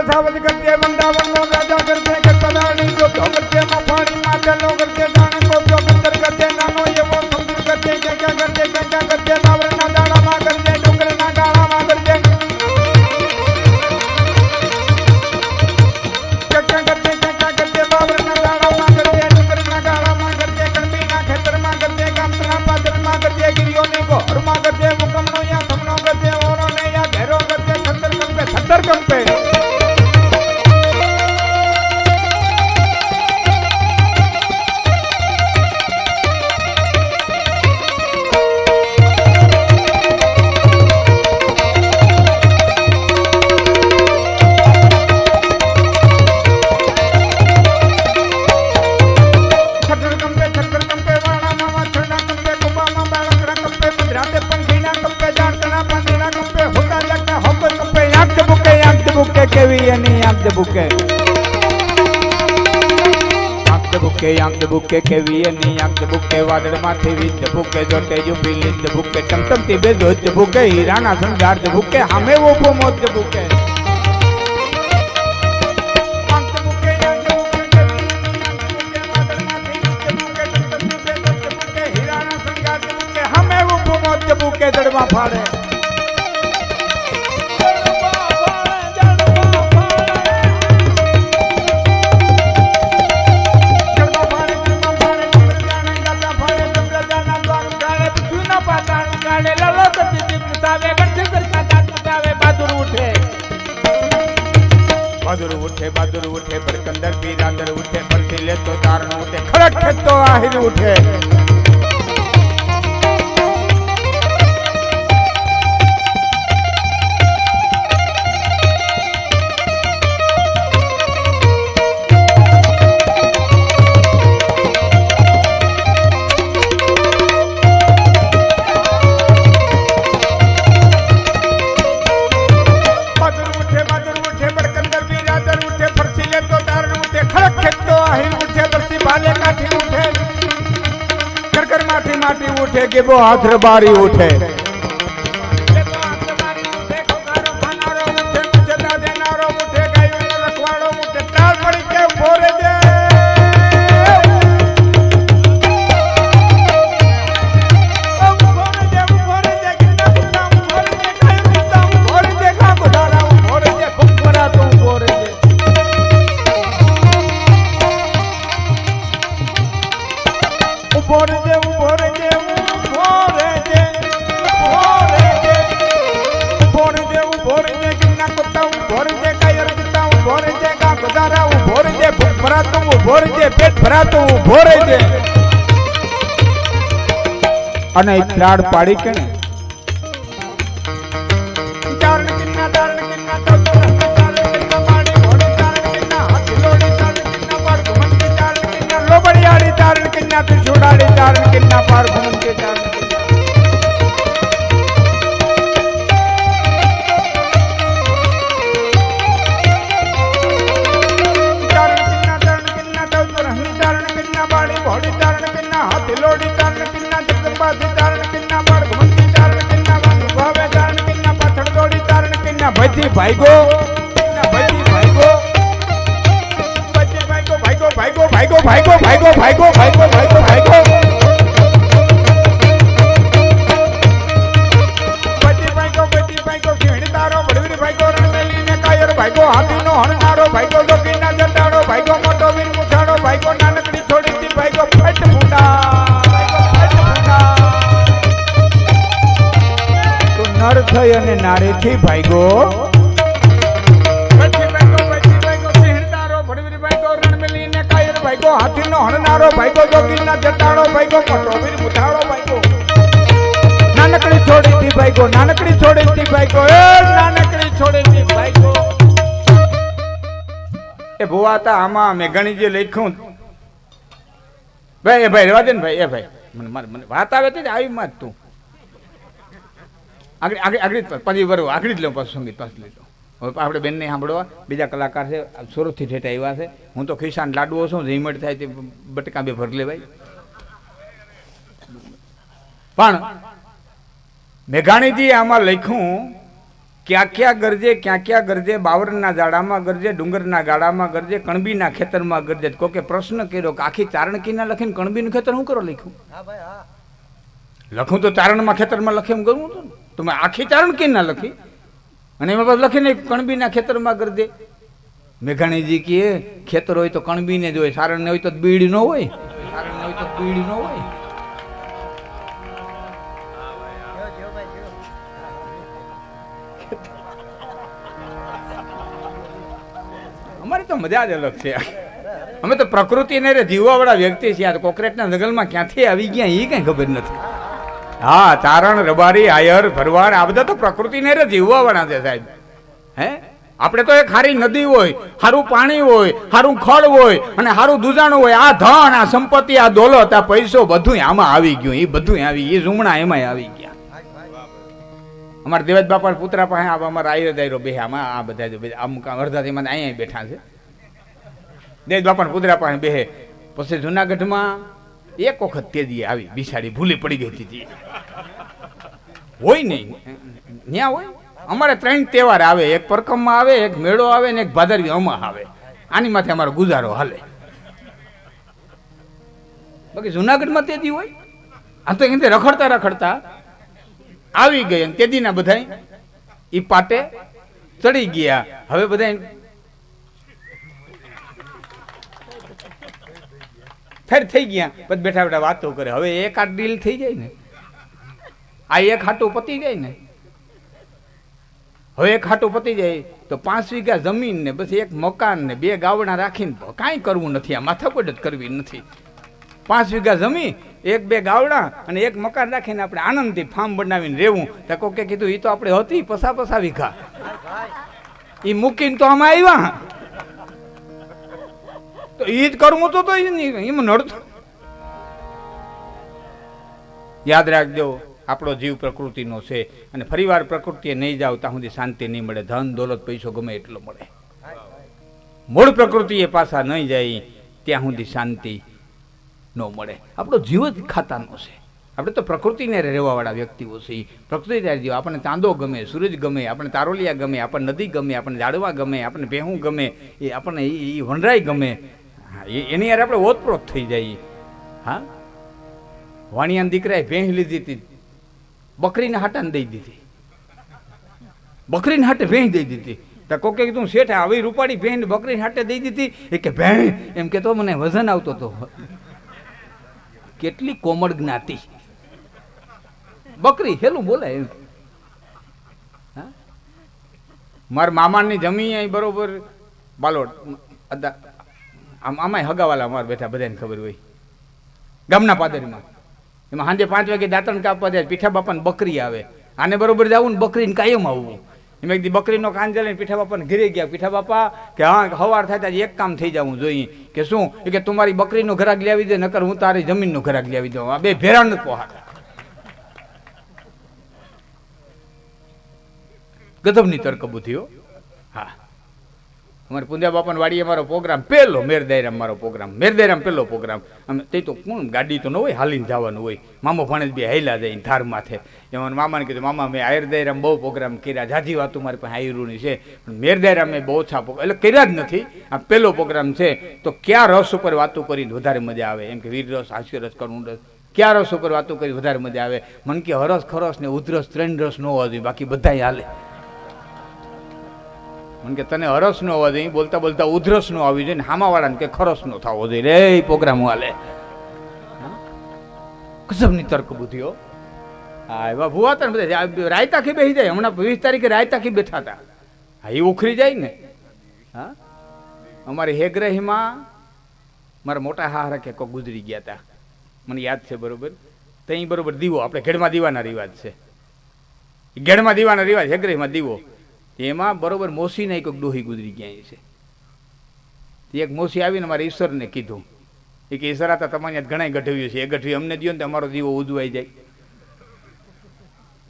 વૃંદાવનનો રાજા કરજે કે પદાણી જો કરજે મફાણી માતલો કરજે જાણે કો જો અંતર કરજે નાનો એવો સમુદ્ર કરજે કે ગંગા કરજે નાવરના દાણામાં કરજે ડુંગરના ગાળામાં કરજે थर कंपे बुके आंख बुके के वीनी आंख बुके वादळ माथे वीज बुके जोटे जुबिलिंद बुके टमटमती बेजोज बुके हीराना संगार बुके हमें वो मोज बुके आंख बुके वादळ माथे वीज बुके टमटमती बेजोज बुके हीराना संगार बुके हमें वो मोज बुके दड़वा फाड़े बहादुर उठे बरकंदर बीरादर उठे बरसीले तो तारण उठे खड़क तो आहिर उठे उठे के वो हाथ बारी उठे અને ફ્લાડ પાડી કે ને લોબડિયાળી ચારણ કિન્ના તું છોડાડી ચારણ કિન્ના પાર ઘુમન કે ચારણ भजी भाईगो भजी भाईगो भजी भाईगो भाईगो भाईगो भाईगो भाईगो भाईगो भाईगो भाईगो भाईगो भाईगो भजी भाईगो खीणी तारो बड़वीर भाईगो रणमेली ने कायर भाईगो हाथी नो हणनारो भाईगो जोगीना जटाड़ो भाईगो मोटो वीर मुछाड़ो भाईगो नानकड़ी छोड़ी थी भाईगो फट फूटा नर थई अने नारी थी भाईगो भाईगो हाथी नो हणनारो भाईगो जोगीना जटाड़ो भाईगो मोटो वीर मुठाड़ो भाईगो नानकड़ी छोड़ी थी भाईगो नानकड़ी छोड़ी थी भाईगो ए नानकड़ी छोड़ी थी भाईगो ए बुआ ता आमा मे गणी जे लख्યું भाई ए भाई रेवा दे ने भाई ए भाई મને વાત આવે તે આવી મત તું આગળ પછી બરો આગળ જ લઉં પાછું સંગીત પાછું લઈ લઉં હવે આપણે બેનને સાંભળવા બીજા કલાકાર છે સુરતથી ઠેઠ આવ્યા છે હું તો ખિસ્સાન લાડવો છું ઝીમટ થાય તે બટકા બે ભર લેવાય પણ મેઘાણીજી આમાં લખ્યું ક્યાં ગરજે બાવરના જાડામાં ગરજે ડુંગરના ગાડામાં ગરજે કણબીના ખેતરમાં ગરજે કોકે પ્રશ્ન કર્યો કે આખી ચારણકીના લખીને કણબીનું ખેતર શું કરો લખ્યું લખું તો ચારણમાં ખેતરમાં લખે એમ કરવું હતું તો મેં આખી ચારણકી ના લખી અને એમાં પાછું લખીને કણબીના ખેતરમાં કરી દે મેઘાણીજી કે ખેતર હોય તો કણબીને જ હોય સારણ ને હોય તો બીડી ન હોય સારણ ને હોય તો બીડી ન હોય અમારી તો મજા જ અલગ છે. અમે તો પ્રકૃતિને રે જીવવાવાળા વ્યક્તિ છીએ. આ કોકરેટના જંગલમાં ક્યાંથી આવી ગયા એ કઈ ખબર નથી. હા, ચારણ, રબારી, આયર, ભરવાડ આ બધા તો પ્રકૃતિને રે જીવવાવાળા છે સાહેબ. હે, આપણે તો એક હારી નદી હોય, સારું પાણી હોય, સારું ખડ હોય અને સારું દુજાણું હોય. આ ધન, આ સંપત્તિ, આ દોલત, આ પૈસો બધું આમાં આવી ગયું. એ બધું આવી, એ ઝુમણા એમાં આવી ગયા. અમારા દેવજ બાપા પુતરા પાસે અમારા આયર દાયરો બે આમાં આ બધા અમુક અડધાથી મને અહીંયા બેઠા છે. દેવજ બાપા પુતરા પાસે બેહે. પછી જુનાગઢમાં એક વખત તેજી આવી બિસાડી ભૂલી પડી ગઈ હતી. હોય નહીં ત્યાં હોય. અમારે 3 તહેવાર આવે, એક પરકમમાં આવે, એક મેળો આવે ને એક ભાદરવી અમાસ આવે. આની માથે અમારો ગુજારો હાલે. બાકી જુનાગઢમાં તેજી હોય. આ તો એમ રખડતા રખડતા આવી ગઈ અને તેદીના બધા ઈ પાટે ચડી ગયા. હવે બધા ફેર થઈ ગયા. પછી બેઠા બેઠા વાતો કરે. હવે એક આ ડીલ થઈ જાય ને, આ એક હાટું પતી જાય ને, હવે એક હાટું પતી જાય તો 5 વીઘા જમીન ને પછી એક મકાન ને 2 ગાવડા રાખીને કાંઈ કરવું નથી. આ માથાકૂટ જ કરવી નથી. 5 વીઘા જમીન, 1-2 ગાવડા અને એક મકાન રાખીને આપણે આનંદથી ફાર્મ બનાવીને રહેવું. તો કોકે કીધું એ તો આપણે હતી 50 વીઘા, એ મૂકીને તો આમાં આવ્યા. તો એ જ કરવું તો એમાં નડતું. યાદ રાખજો, આપણો જીવ પ્રકૃતિનો છે અને ફરીવાર પ્રકૃતિએ નહીં જાવ ત્યાં સુધી શાંતિ નહીં મળે. ધન દોલત પૈસો ગમે એટલો મળે, મૂળ પ્રકૃતિએ પાછા નહીં જાય ત્યાં સુધી શાંતિ ન મળે. આપણો જીવ જ ખાતાનો છે. આપણે તો પ્રકૃતિને રહેવાવાળા વ્યક્તિઓ છે. પ્રકૃતિ જીવ. આપણને ચાંદો ગમે, સૂરજ ગમે, આપણને તારોલિયા ગમે, આપણને નદી ગમે, આપણને ઝાડવા ગમે, આપણને ભેહું ગમે, એ આપણને એ વનરાય ગમે. એની યાર આપણે ઓતપ્રોત થઈ જાય. હા, વાણિયાના દીકરાએ ભેંસ લીધી હતી, બકરીને હાટાને દઈ દીધી. બકરીને હાટે ભેંસ દઈ દીધી. તો કોકે કીધું શેઠ આવી રૂપાડી ભેંસ બકરીને હાટે દઈ દીધી. એ કે ભેંસ એમ કે તો મને વજન આવતો હતો. કેટલી કોમળ જ્ઞાતિ. બકરી હેલું બોલાય. મારા મામાની જમી અહીં બરોબર બાલોડ આમાં હગાવાલા અમારે બેઠા, બધાને ખબર હોય, ગામના પાદરીમાં. એમાં સાંજે 5 વાગે દાંતણ કાપવા જાય. પીઠા બાપાને બકરી આવે. આને બરોબર જવું ને બકરીને કાયમ આવવું. એમાં એક દી બકરીનો કાન ચાલે પીઠા બાપાને ઘરે ગયા. પીઠા બાપા કે હા સવાર થાય એક કામ થઈ જવું જોઈએ. કે શું? કે તમારી બકરીનો ઘરાક લઈ આવી દે, નકર હું તારી જમીનનો ઘરાક લઈ આવી દઉં. આ બે ભેરા નથી પોહાતા. ગધબની તર્ક બુદ્ધિઓ. હા, અમારે પુંજા બાપાની વાડીએ મારો પ્રોગ્રામ પહેલો મેરદાયરામ, મારો પ્રોગ્રામ મેરદાયરામ પહેલો પ્રોગ્રામ. અમે તે તો કોણ ગાડી તો ન હોય, હાલીને જવાનું હોય. મામો ભાણેજ બે હાઈલા જઈને ધાર માથે. એમાં મામાને કીધું મામા મેં આયરદાયરામ બહુ પ્રોગ્રામ કર્યા, જાજી વાતું મારી પાસે આયરુની છે, પણ મેરદાયરામ મેં બહુ ઓછા એટલે કર્યા જ નથી. આ પહેલો પ્રોગ્રામ છે. તો ક્યાં રસ ઉપર વાતું કરીને વધારે મજા આવે? એમ કે વીર રસ, હાસ્ય રસ, કરુણ રસ, ક્યાં રસ ઉપર વાતું કરી વધારે મજા આવે? મન કે હરસ ખરસ ને ઉધરસ 3 રસ ન હોવા જોઈએ, બાકી બધા હાલે. મને કે તને હરસ નો હોવા જોઈએ, બોલતા બોલતા ઉધરસ નો આવી જોઈએ, ને હામાવાળાને કે ખરસ નો થવો જોઈએ. રે પ્રોગ્રામ હાલે. ગજબની તર્ક બુદ્ધિઓ. હા, એવા ભૂવા હતા ને બધા રાયતાખી બેસી જાય. હમણાં 20 તારીખે રાયતાખી બેઠા હતા. હા, એ ઉખરી જાય ને. હા, અમારી હેગરહીમાં મારા મોટા હારા કે કોઈ ગુજરી ગયા હતા, મને યાદ છે બરોબર. ત્યાં બરોબર દીવો, આપણે ઘેડમાં દીવાના રિવાજ છે. ઘેડમાં દીવાના રિવાજ, હેગરહીમાં દીવો. એમાં બરોબર મોસીને એક ડોહી ગુજરી ગયા છે. એક મોસી આવીને મારા ઈશ્વરને કીધું, એ કે ઈશ્વર હતા તમારી ઘણા ગઢવ્યું છે, એ ગઢવી અમને દો ને અમારો દીવો ઉજવાઈ જાય.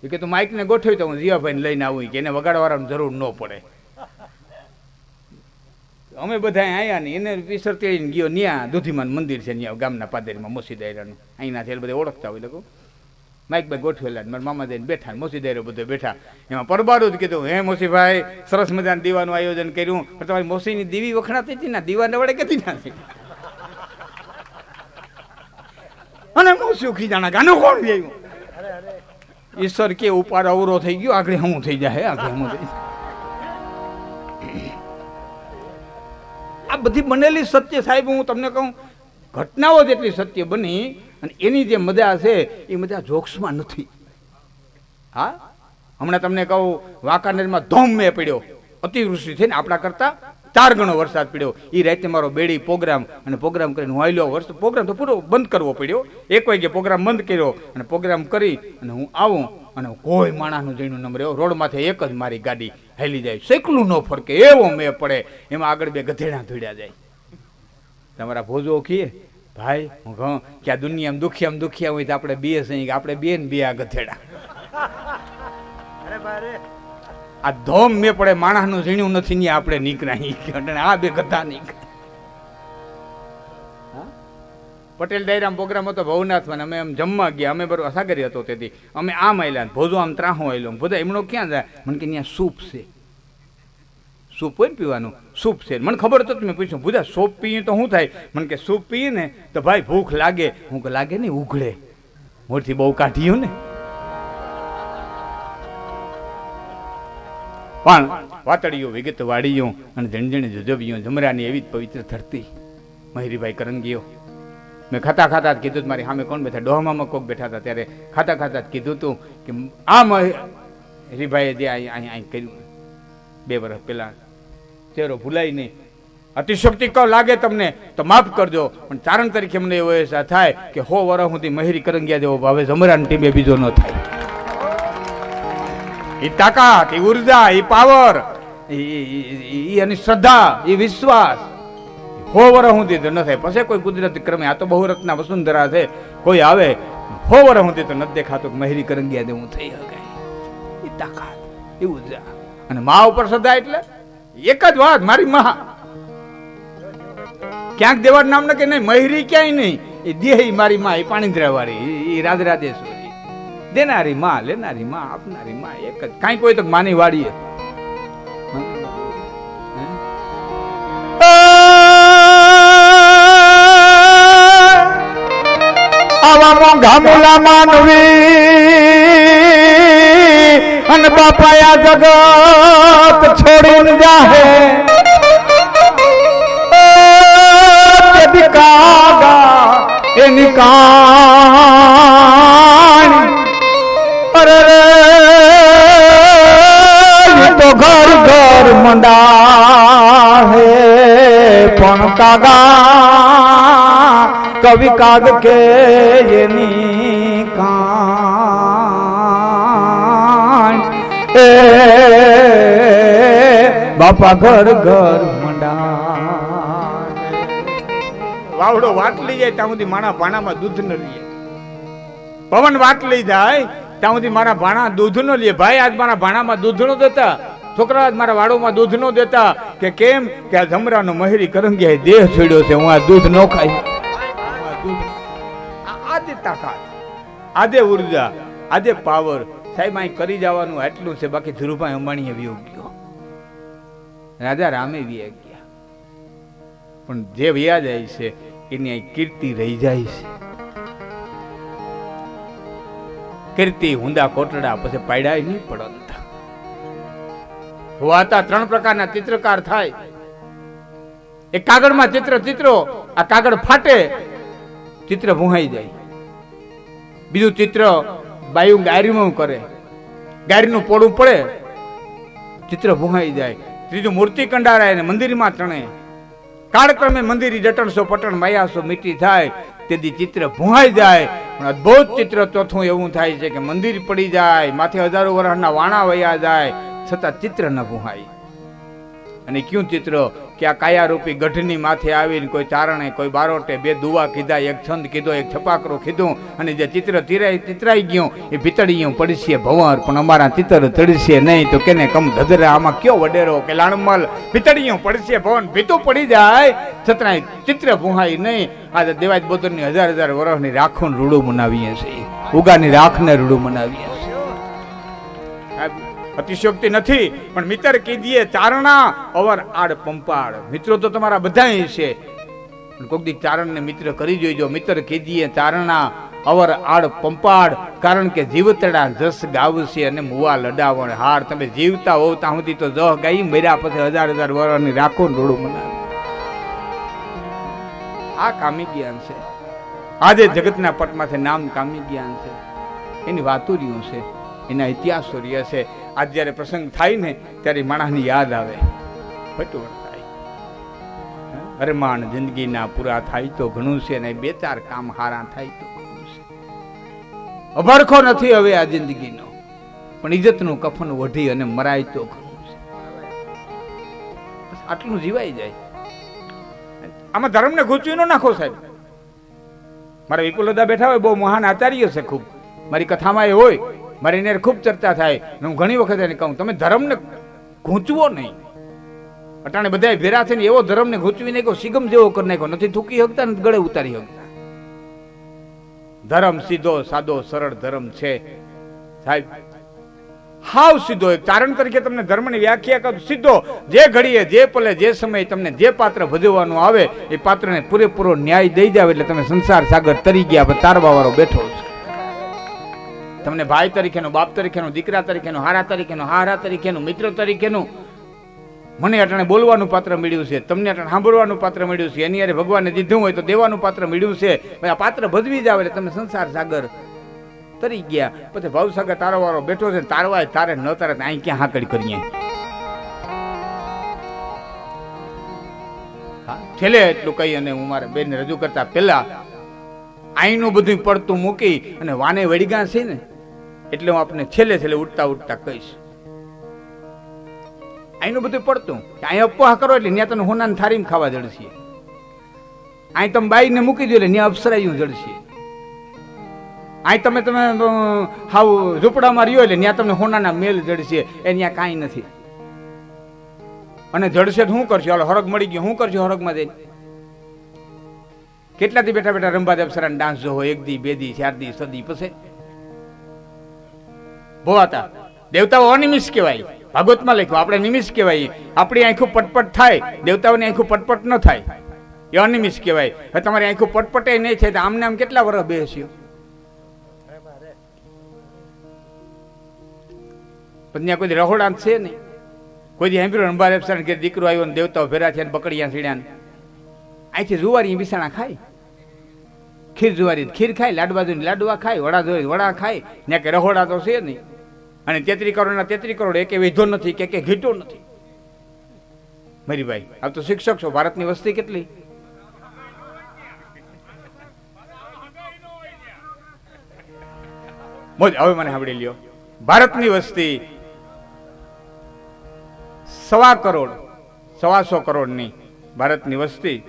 એ કે તું માઇકને ગોઠવી તો હું જીવાભાઈને લઈને આવું, કે એને વગાડવાની જરૂર ન પડે. અમે બધા આવ્યા ને એને ઈશ્વર તેડીને ગયો. ત્યાં દુધીમાન મંદિર છે, ત્યાં ગામના પાદરીમાં મોસી દાયરાનું. અહીંના છે બધા ઓળખતા હોય લોકો. માઇક ભાઈ ગોઠવેલા, મારા મામા જઈને બેઠા, મોસી દાયરો બધો બેઠા. એમાં પરબારું જ કીધું, હે મોસીભાઈ સરસ મજાનું દીવાનું આયોજન કર્યું, પણ તમારી મોસીની દીવી વખણાતી હતી ને, દીવાને વડે કેતી નથી. અને મોસી ઉખી જાણા ગાનું કોણ આવ્યું? ઈશ્વર કે ઉપર અવરો થઈ ગયો, આગળ હમું થઈ જાય, આગળ હમું થઈ જાય. આ બધી બનેલી સત્ય સાહેબ, હું તમને કહું, ઘટનાઓ જેટલી સત્ય બની અને એની જે મજા છે એ મજા જોક્સમાં નથી. હા, હમણાં તમને કહું, વાંકાનેરમાં ધોમ મેં પડ્યો, અતિવૃષ્ટિ થઈને આપણા કરતા 4 ગણો વરસાદ પડ્યો. એ રાતે મારો બેડી પ્રોગ્રામ અને પ્રોગ્રામ કરીને હું આવ્યો. પ્રોગ્રામ તો પૂરો બંધ કરવો પડ્યો. 1 વાગે પ્રોગ્રામ બંધ કર્યો અને પ્રોગ્રામ કરી અને હું આવું અને કોઈ માણસનું જઈનું નંબર એવો રોડ માથે એક જ મારી ગાડી હેલી જાય, સાયકલું ન ફરકે એવો મેં પડે. એમાં આગળ 2 ગધેડા ધોડ્યા જાય. તમારા ભોજો કીએ ભાઈ હું કહું કે આ દુનિયામાં દુખિયા હોય તો આપણે બે સહી, આપણે 2 ને 2 આ ગધેડા. આ ધોમ મેં પડે માણસનું ઝીણ્યું નથી ને આપણે નીકળ્યા, આ 2 ગધા નીકળ્યા. પટેલ ડાયરામ પ્રોગ્રામ હતો ભવનાથમાં, અમે એમ જમવા ગયા. અમે બરોબર સાગરી હતો તેથી અમે આમ આવેલા, ભોજો આમ ત્રાહો આવેલો. બધા એમનો ક્યાં જાય? મને કે ત્યાં સૂપ છે. સૂપ હોય ને પીવાનું, સૂપ છે. મને ખબર હતો. મેં પૂછ્યું ભૂજા સૂપ પીએ તો શું થાય? મને કે સૂપ પીએ ને તો ભાઈ ભૂખ લાગે. હું કે લાગે ને ઉઘડે, મોરથી બહુ કાઢ્યું ને. પણ વાતડીઓ વિગત વાડીઓ અને જણજણી જજબીઓ જમરાની એવી જ પવિત્ર ધરતી. મહેરીભાઈ કરંગીઓ મેં ખાતા ખાતા જ કીધું, મારી સામે કોણ બેઠા? ડોહામાં કોક બેઠા હતા. ત્યારે ખાતા ખાતા જ કીધું હતું કે આ મહેરીભાઈએ જે અહીં કર્યું 2 વર્ષ પહેલા, ચહેરો ભૂલાય નહીં. અતિશક્તિ કહો લાગે તમને તો માફ કરજો, પણ ચારણ તરીકે મને એવો અહેસાસ થાય કે 100 વર્ષ સુધી મહેરી કરંગિયા જેવો ભાવે જમરાની ટીમે બીજો ન થાય. એ તાકાત, એ ઉર્જા, એ પાવર, એની શ્રદ્ધા, એ વિશ્વાસ 100 વર્ષ સુધી તો ન થાય. પછી કોઈ કુદરતી ક્રમે, આ તો બહુરત્ના વસુંધરા છે, કોઈ આવે 100 વર્ષ સુધી તો નથી દેખાતું મહેરી કરંગિયા જેવું થઈ શકે. એ તાકાત, એ ઉર્જા અને મા ઉપર શ્રદ્ધા. એટલે એક જ વાત, મારી મા ક્યાંક દેવા નામ ન કે નહીં, મહેરી ક્યાંય નહીં. એ દેહ મારી મા, એ પાણીદ્રા વાળી, એ રાજરાજેશ્વરી, દેનારી માં, લેનારી માં, આપનારી માં એક જ. કાંઈ કોઈ તો માની વાળીએ. આવા મોંઘા મુલા માનવી અને બાપાયા જગત છોડીને જાહે. એની કાણી અરે તો ઘર ઘર મંડા હે પણ કાગા કવિ કાગ કે એની કાણ એ બાપા ઘર ઘર મંડા. વાવડો વાટ લઈ જાય ત્યાં સુધી મારા ભાણામાં દૂધ ન લે. પવન વાટ લઈ જાય ત્યાં સુધી મારા ભાણા દૂધ ન લે. ભાઈ આજ મારા ભાણામાં દૂધ નો દેતા, છોકરા આજ મારા વાડોમાં દૂધ નો દેતા. કે કેમ? કે આ જમરાનો મહેરી કરંગિયા દેહ છોડ્યો છે, હું આ દૂધ ન ખાઈ. આજે તાકાત, આજે ઉર્જા, આજે પાવર. સાહેબ અહીં કરી જવાનું એટલું છે. બાકી ધીરુભાઈ અંબાણીએ વિયો ગયો, રાજા રામે વિયા ગયા, પણ જે વ્યા જાય છે એની અહીં કીર્તિ રહી જાય છે. કીર્તિ હુંદા કોટડા પછી પાડ્યા નહીં પડત. હોવાતા 3 પ્રકારના ચિત્રકાર થાય. એક કાગળમાં ચિત્રો, આ કાગળ ફાટે, ચિત્ર ભૂહાઈ જાય. બીજું ચિત્ર બાયું ગાયરીમાં કરે, ગાયરીનું પોડું પડે, ચિત્ર ભૂહાઈ જાય. ત્રીજું મૂર્તિ કંડારાય ને મંદિરમાં ચણે. કાળક્રમે મંદિરી જટણસો પટણ માયાસો મીઠી થાય, તેથી ચિત્ર ભૂહાઈ જાય. પણ અદભુત ચિત્ર ચોથું એવું થાય છે કે મંદિર પડી જાય, માથે હજારો વર્ષના વાણા વયા જાય, છતાં ચિત્ર ન ભૂહાય. અને ક્યું ચિત્ર કે આ કાયારૂપી ગઢની માથે આવીને કોઈ ચારણે, કોઈ બારોટે 2 દુવા કીધા, એક છંદ કીધો, એક છપાકરો કીધું, અને જે ચિત્ર ચિતરાઈ ગયું એ ભીતળીયું પડશે ભંવર, પણ અમારા ચિત્ર તળશે નહીં તો કેને કમ ધધરા. આમાં કયો વડેરો કે લાણમલ? ભીતળીયું પડશે ભવન, ભીતું પડી જાય છતાં ચિત્ર ભૂહાય નહીં. આજે દેવાજ બોતરની 1000 વર્ષની રાખોને રૂડું મનાવીએ છીએ, ઉગાની રાખને રૂડું મનાવીએ છીએ. અતિશયોક્તિ નથી, પણ મિત્ર કીધીએ ચારણા અવર આડ પંપાડ. મિત્રો તો તમારા બધા છે, કોક દી ચારણ ને મિત્ર કરી જોઈજો. મિત્ર કીધીએ ચારણા અવર આડ પંપાડ, કારણ કે જીવતડા જસ ગાવશે અને મુવા લડાવણ હાર. તમે જીવતા હોવ ત્યાં સુધી તો જહ ગાઈ, મર્યા પછી 1000 વર્ષની રાખો રોડું મનાવે. આ કામી જ્ઞાન છે. આજે જગતના પટમાંથી નામ કામી જ્ઞાન છે. એની વાતુરીઓ છે, એના ઇતિહાસો રહ્યા છે. આજ જયારે પ્રસંગ થાય ને ત્યારે માણસની યાદ આવે, ફટવટ થાય. અરે માણ જિંદગીના પૂરા થાય તો ઘણું છે ને બે ચાર કામ હારા થાય તો ઘણું છે. અભરખો નથી હવે આ જિંદગીનો, પણ ઇજ્જતનું કફન વઢી અને મરાય તો ઘણું છે. બસ આટલું જીવાઈ જાય. આમાં ધર્મને ગૂંચવી ન નાખો સાહેબ. મારા વિપુલદા બેઠા હોય, બહુ મહાન આચાર્ય છે, ખૂબ મારી કથામાં એ હોય, મારી એને ખૂબ ચર્ચા થાય. હું ઘણી વખત એને કહું, તમે ધર્મને ગૂંચવો નહીં. અટાણે બધા ભેરા થઈને એવો ધર્મને ગૂંચવી નાખ્યો, સિગમ જેવો કરી નાખ્યો, નથી થૂકી શકતા ને ગળે ઉતારી શકતા. ધર્મ સીધો સાદો સરળ ધર્મ છે સાહેબ, હાવ સીધો. એક તારણ તરીકે તમને ધર્મની વ્યાખ્યા કરું, સીધો. જે ઘડીએ, જે પલે, જે સમયે તમને જે પાત્ર ભજવવાનું આવે એ પાત્રને પૂરેપૂરો ન્યાય દઈ જાવ એટલે તમે સંસાર સાગર તરી ગયા, પણ તારવા વાળો બેઠો છે. તમને ભાઈ તરીકેનો, બાપ તરીકેનો, દીકરા તરીકેનો, હારા તરીકેનો, હારા તરીકેનું, મિત્ર તરીકેનું, મને અટાણે બોલવાનું પાત્ર મળ્યું છે, તમને અટાણે સાંભળવાનું પાત્ર મળ્યું છે, એની અરે ભગવાને દીધું હોય તો દેવાનું પાત્ર મળ્યું છે. આ પાત્ર ભજવી જાવ એટલે તમે સંસાર સાગર તરી ગયા. પછી ભવસાગર તારવાળો બેઠો છે, તારવાય તારે ન તારે અહીં ક્યાં હાકડી કરીએ. છેલ્લે એટલું કહી અને હું મારા બેન રજૂ કરતા પહેલા અહીંનું બધું પડતું મૂકી અને વાને વળગા છે ને એટલે હું આપને છેલ્લે છેલ્લે ઉઠતા ઉઠતા કહીશ. અહીંનું બધું પડતું અહીં અપવાહ કરો એટલે ત્યાં તમે હોનાને થારીમાં ખાવા જડશે. અહીં તમે બાઈને મૂકી દો એટલે ત્યાં અપ્સરાયું જડશે. અહીં તમે હાવ ઝૂંપડામાં રહ્યો એટલે ત્યાં તમને હોનાના મેલ જડશે. એ ત્યાં કાંઈ નથી. અને જડશે તો શું કરશો? હાલો હરગ મળી ગયો, શું કરશો હરગમાં જઈને? કેટલાથી બેઠા બેઠા રંભાદેવ અપ્સરાનો ડાન્સ જોવો, એક દી, બે દી, ચાર દી, સદી પછી ભોવાતા. દેવતાઓ અનિમિષ કહેવાય, ભાગવતમાં લખ્યું. આપણે નિમિષ કહેવાય. આપણી આંખું પટપટ થાય, દેવતાઓની આંખું પટપટ ન થાય, એ અનિમિષ કહેવાય. હવે તમારી આંખું પટપટે નહીં થાય તો આમને આમ કેટલા વર્ષ બેસ્યો? પણ ત્યાં કોઈ રહોડા છે નહીં. કોઈ દી સાંભળ્યું રંભાદેવ અપ્સરાને ઘેર દીકરો આવ્યો ને દેવતાઓ ભેરા છે ને બકડિયા સીડ્યા, અહીંથી જુવારી બિસાણા ખાય, ખીર જુવારી ખીર ખાય, લાડવા જોઈને લાડવા ખાય, વડા જોઈ વડા ખાય. ત્યાં કે રહોડા તો છે નહીં. અને 33 કરોડના 33 કરોડ એકે વિધો નથી, કે ઘીટો નથી. મારી ભાઈ, આપ તો શિક્ષક છો. ભારતની વસ્તી કેટલી? મોજ. હવે મને સાંભળી લ્યો, ભારતની વસ્તી 1.25 કરોડ, 125 કરોડની ભારતની વસ્તી.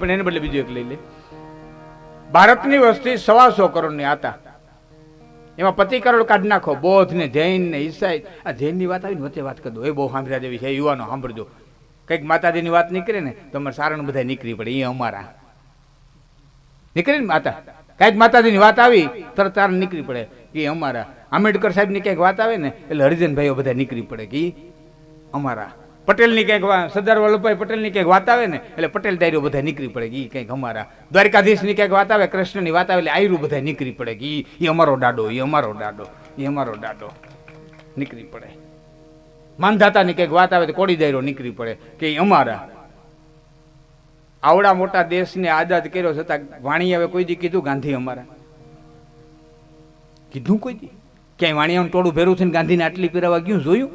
પણ એને બદલે બીજું એક લઈ લે. ભારતની વસ્તી 125 કરોડની હતા. એમાં 25 કરોડ કાઢી નાખો બૌદ્ધ ને, જૈન ને, ઈસાઈ. આ જૈનની વાત આવી ને વચ્ચે વાત કરી દો, એ બહુ સાંભળ્યા જેવી છે. યુવાનો સાંભળજો, કંઈક માતાજીની વાત નીકળે ને તો અમારે સારણ બધા નીકળી પડે. એ અમારા નીકળે ને માતા, કાંઈક માતાજીની વાત આવી તરત તારણ નીકળી પડે કે અમારા. આંબેડકર સાહેબની કંઈક વાત આવે ને એટલે હરિજન ભાઈઓ બધા નીકળી પડે કે અમારા. પટેલની કંઈક સરદાર વલ્લભભાઈ પટેલની કંઈક વાત આવે ને એટલે પટેલ દાયરો બધા નીકળી પડે કે એ કંઈક અમારા. દ્વારકાધીશની કંઈક વાત આવે, કૃષ્ણની વાત આવે એટલે આયરું બધા નીકળી પડે કે એ અમારો દાડો, એ અમારો દાડો, એ અમારો દાડો નીકળી પડે. માનધાતાની કંઈક વાત આવે તો કોળી દાયરો નીકળી પડે કે એ અમારા. આવડા મોટા દેશને આઝાદ કર્યો છતાં વાણી આવે કોઈ દી કીધું ગાંધી અમારા? કીધું કોઈ દી? ક્યાંય વાણિયાનું ટોળું ભેરું થઈને ગાંધીને આટલી પીરાવા ગયું જોયું?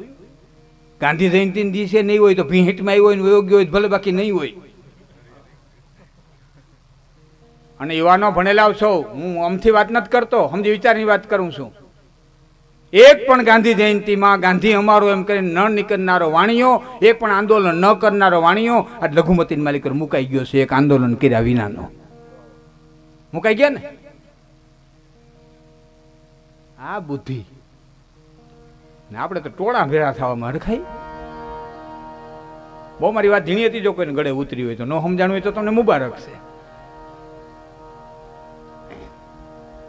ગાંધી જયંતિ દિવસે નહીં હોય તો ભીંટમાં આવ્યો હોય ને યોગ્ય હોય ભલે, બાકી નહીં હોય. અને યુવાનો ભણેલા છો, હું આમથી વાત નથી કરતો, સમજી વિચારની વાત કરું છું. એક પણ ગાંધી જયંતિમાં ગાંધી અમારો એમ કરીને ન નીકળનારો વાણીઓ, એક પણ આંદોલન ન કરનારો વાણીઓ આ લઘુમતી માલિક મુકાઈ ગયો છે. એક આંદોલન કર્યા વિનાનો મુકાઈ ગયા ને. આ બુદ્ધિ ને આપણે તો ટોળા ભેળા થવામાં અડખાઈ. બહુ મારી વાત ઝીણી હતી, જો કોઈને ગળે ઉતરી હોય તો, ન સમજાણું હોય તો તમને મુબારક છે.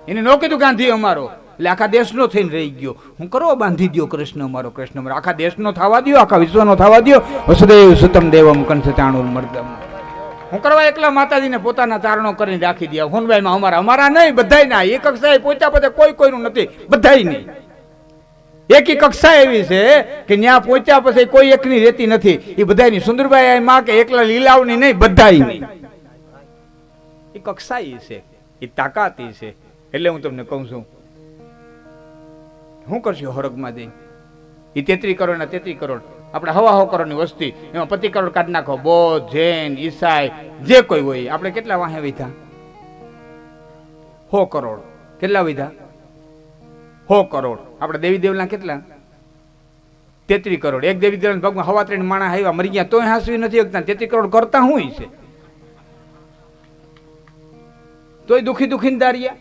એને ન કીધું ગાંધી અમારો એટલે આખા દેશનો થઈને રહી ગયો. હું કરો બાંધી દો કૃષ્ણ અમારો, કૃષ્ણ અમારો. આખા દેશનો થવા દો, આખા વિશ્વનો થવા દો. વસુદેવ સુતમ દેવમ કંસચાણુર મર્દમ. હું કરવા એકલા માતાજીને પોતાના ચારણો કરીને રાખી દે. હોનભાઈમાં અમારા, અમારા નહીં, બધાય ના. એક કક્ષાએ પહોંચ્યા પછી કોઈ કોઈનું નથી, બધાય નહીં. એકી કક્ષા એવી છે કે ત્યાં પહોંચ્યા પછી કોઈ એકની રહેતી નથી. એ બધાની સુંદરભાઈ માં કે એકલા લીલાવની નહીં, બધાય નહીં. એ કક્ષા એ છે, એ તાકાત એ છે. એટલે હું તમને કહું છું, શું કરશો હરગમાં જઈ? એ 33 કરોડ ના 33 કરોડ આપણે હવા કરોડની વસ્તી, એમાં 25 કરોડ કાઢી નાખો. બૌદ્ધ, જૈન, ઈસાઈ જે કોઈ હોય. આપણે કેટલા વાહે વીધા? 100 કરોડ. કેટલા વીધા? 100 કરોડ. આપણે દેવી દેવલા કેટલા? 33 કરોડ. એક દેવી દેવલા ભગવાન હવા 3 માણસ આવ્યા મરી ગયા તોય હાંસવી નથી શકતા. 33 કરોડ કરતા શું છે? તોય દુખી દુખીને દારિયા.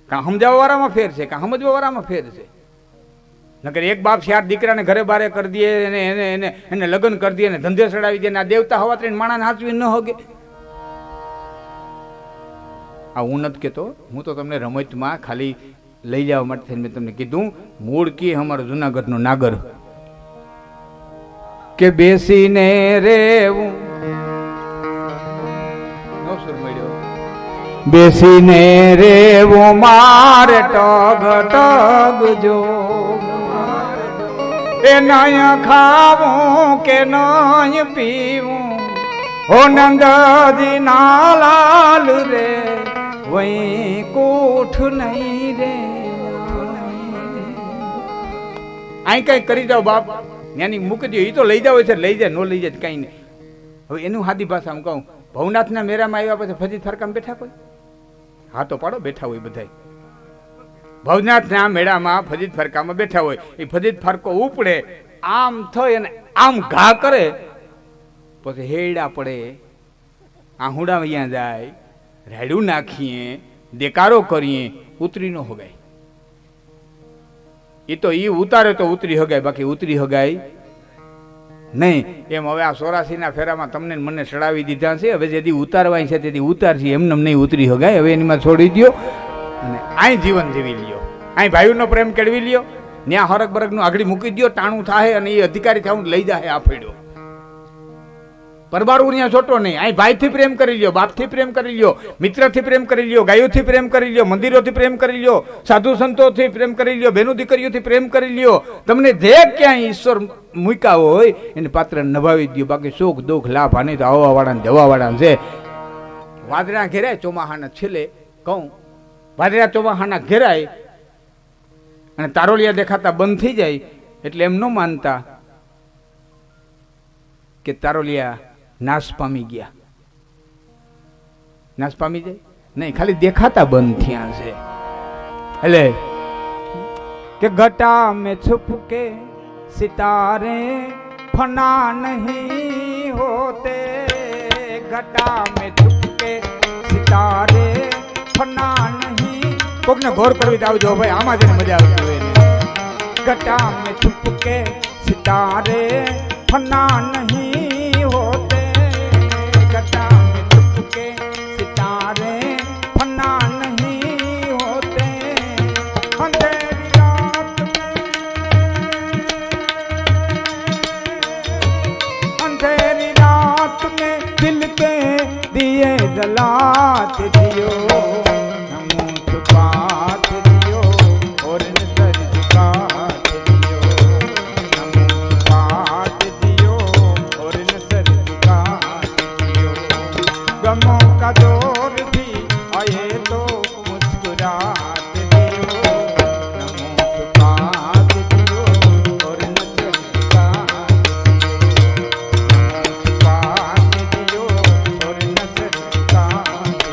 કાં સમજાવવા વાળામાં ફેર છે, કાં સમજવા વાળામાં ફેર છે. નકર એક બાપ 4 દીકરાને ઘરે બારે કરી દે, એને લગ્ન કરી દે, ધંધે ચડાવી દે, આ દેવતા હવા 3 માણસ હાંચવી ન હોગે. આ હું નથી કેતો, હું તો તમને રમતમાં ખાલી લઈ જવા માટે મેં તમને કીધું. મૂળ કી અમારો જુનાગઢનો નાગર કે બેસીને રેવું નવસર મળ્યો, બેસીને રેવું મારે ટગ ટગ જો, એ નય ખાવું કે નય પીવું, હો નંદજી ના લાલ રે વહી કોઠ નહીં રે. અહીં કઈ કરી જાઓ બાપ, ત્યાંની મૂકી દો. એ તો લઈ જાવ છે, લઈ જાય, ન લઈ જાય કઈ નહીં. હવે એનું સાદી ભાષામાં કહું, ભવનાથના મેરામાં આવ્યા પછી ફજીત ફરકામાં બેઠા કોઈ? હા તો પાડો, બેઠા હોય બધા. ભવનાથના મેળામાં ફજીત ફરકામાં બેઠા હોય. એ ફજીત ફરકો ઉપડે, આમ થઈ અને આમ ઘા કરે, પછી હેડા પડે, આહુડા અહીંયા જાય, રેડું નાખીએ, દેકારો કરીએ, ઉતરી ન હોગાય. એ તો ઈ ઉતારે તો ઉતરી હગાય, બાકી ઉતરી હગાય નહીં. એમ હવે આ 84ના ફેરામાં તમને મને ચડાવી દીધા છે. હવે જેથી ઉતારવાય છે તેથી ઉતારશે, એમને નહીં ઉતરી હગાય. હવે એનીમાં છોડી દો અને અહીં જીવન જીવી લ્યો, અહીં ભાઈઓનો પ્રેમ કેળવી લ્યો, ત્યાં હરક બરકનું આગળ મૂકી દો, ટાણું થાય અને એ અધિકારી થવું લઈ જાય આ ફેડ્યો. પરબારું ત્યાં છોટો નહીં. અહીં ભાઈથી પ્રેમ કરી લ્યો, બાપથી પ્રેમ કરી લ્યો, મિત્રથી પ્રેમ કરી લ્યો, ગાયોથી પ્રેમ કરી લ્યો, મંદિરોથી પ્રેમ કરી લ્યો, સાધુ સંતોથી પ્રેમ કરી લ્યો, બેનું દીકરીઓથી પ્રેમ કરી લ્યો. તમને જે ક્યાંય ઈશ્વર મૂક્યા હોય એને પાત્ર નભાવી દો. બાકી સુખ દુઃખ લાભ હાનિ તો આવવા વાળા જવા વાળા છે. વાદળા ઘેરાય ચોમાહાના છેલ્લે કહું, વાદળા ચોમાહાના ઘેરાય અને તારોલિયા દેખાતા બંધ થઈ જાય એટલે એમ ન માનતા કે તારોલિયા નાશ પામી ગયા. નાશ પામી જાય નહીં, ખાલી દેખાતા બંધ થયા છે. એટલે કે ઘટા में छुप के सितारे फना नहीं होते, घटा में छुप के सितारे फना नहीं. કોકને ગોર કરવી તો આવજો ભાઈ, આમાં જઈને મજા આવતી હોય. ઘટા में छुप के सितारे फना नहीं होते, घटा में छुप के सितारे फना नहीं होते. अंधेरी रात में, अंधेरी रात में दिल के दिए जलाते जियो, नमो छुपाते जियो और नजर झुकाते जियो, नमो छुपाते जियो और नजर झुकाते जियो. गमों का दौर भी आए तो मुस्कुराते जियो, नमो छुपाते जियो और नजर झुकाते जियो, और नजर झुकाते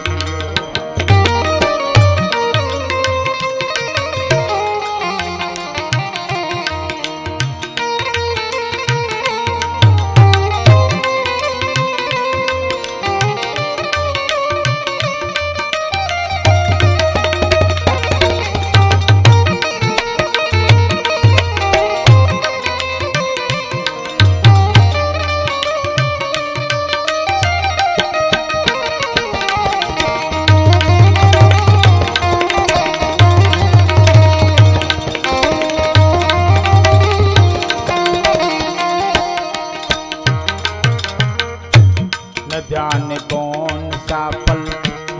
न जाने कौन सा पल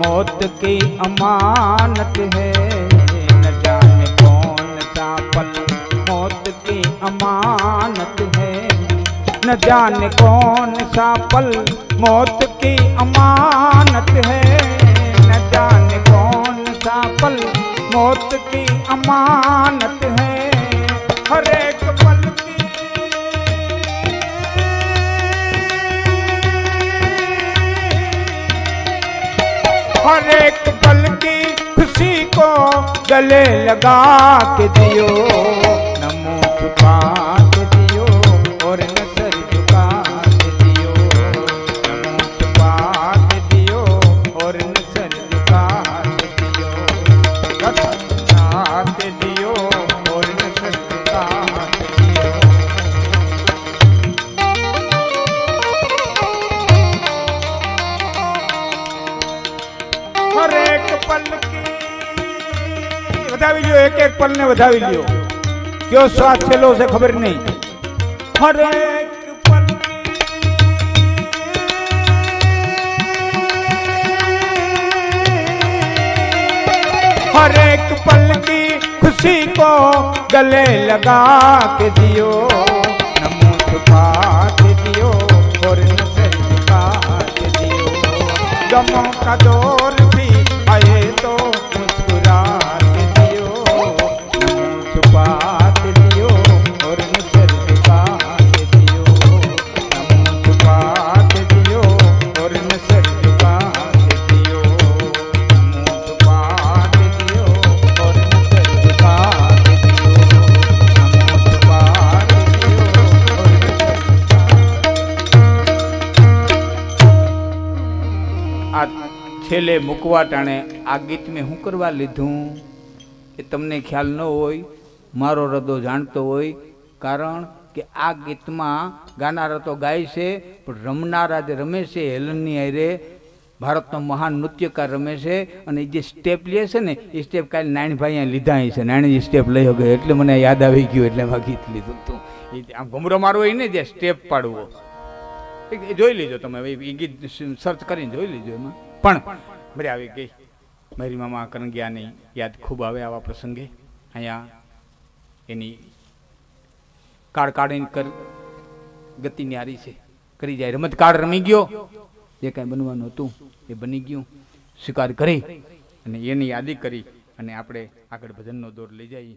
मौत की अमानत है, न जाने कौन सा पल मौत की अमानत है, न जाने कौन सा पल मौत की अमानत है, न जाने कौन सा पल मौत की अमानत है. हर एक हर एक पल की खुशी को गले लगा के दियो, न मुंह छुपा के दियो और न सर झुका के दियो, न मुंह छुपा के दियो और न सर झुका के दियो, के दियो और न सर झुका के दियो। हर एक पल की વધાવી લ્યો, એક એક પલ ને વધાવી લ્યો, કયો શ્વાસ છેલ્લો છે ખબર નહીં। હર એક પલ हर एक पल की खुशी को गले लगा के दियो, न मुंह छुपा के दियो और न सर झुका के दियो, गमों का दौर भी आए तो मुस्कुरा के दियो, न मुंह छुपा के दियो और न सर झुका के दियो, न मुंह छुपा के दियो और न सर झुका के दियो, न मुंह छुपा के दियो और न सर झुका के दियो, न मुंह छुपा के दियो और न सर झुका। છેલ્લે મૂકવા ટાણે આ ગીત મેં હું કરવા લીધું એ તમને ખ્યાલ ન હોય, મારો હૃદય જાણતો હોય, કારણ કે આ ગીતમાં ગાનારા તો ગાય છે પણ રમનારા જે રમે છે હેલનની હારે ભારતનો મહાન નૃત્યકાર રમે છે, અને જે સ્ટેપ લે છે ને એ સ્ટેપ કાલે નાયણભાઈ અહીંયા લીધા છે, નાયણ જે સ્ટેપ લઈ ગયો એટલે મને યાદ આવી ગયું, એટલે મેં ગીત લીધું હતું। એ આમ ઘૂમરો મારવો હોય ને જે સ્ટેપ પાડવો એ જોઈ લેજો તમે, એ ગીત સર્ચ કરીને જોઈ લેજો। એમાં પણ મજા આવી ગઈ, મારી મામા કરંગિયાની યાદ ખૂબ આવે આવા પ્રસંગે। અહીંયા એની કાળ કાઢીને ગતિ ન્યારી છે, કરી જાય રમત કાળ રમી ગયો, જે કાંઈ બનવાનું હતું એ બની ગયું, સ્વીકાર કરી અને એની યાદી કરી અને આપણે આગળ ભજનનો દોર લઈ જઈએ।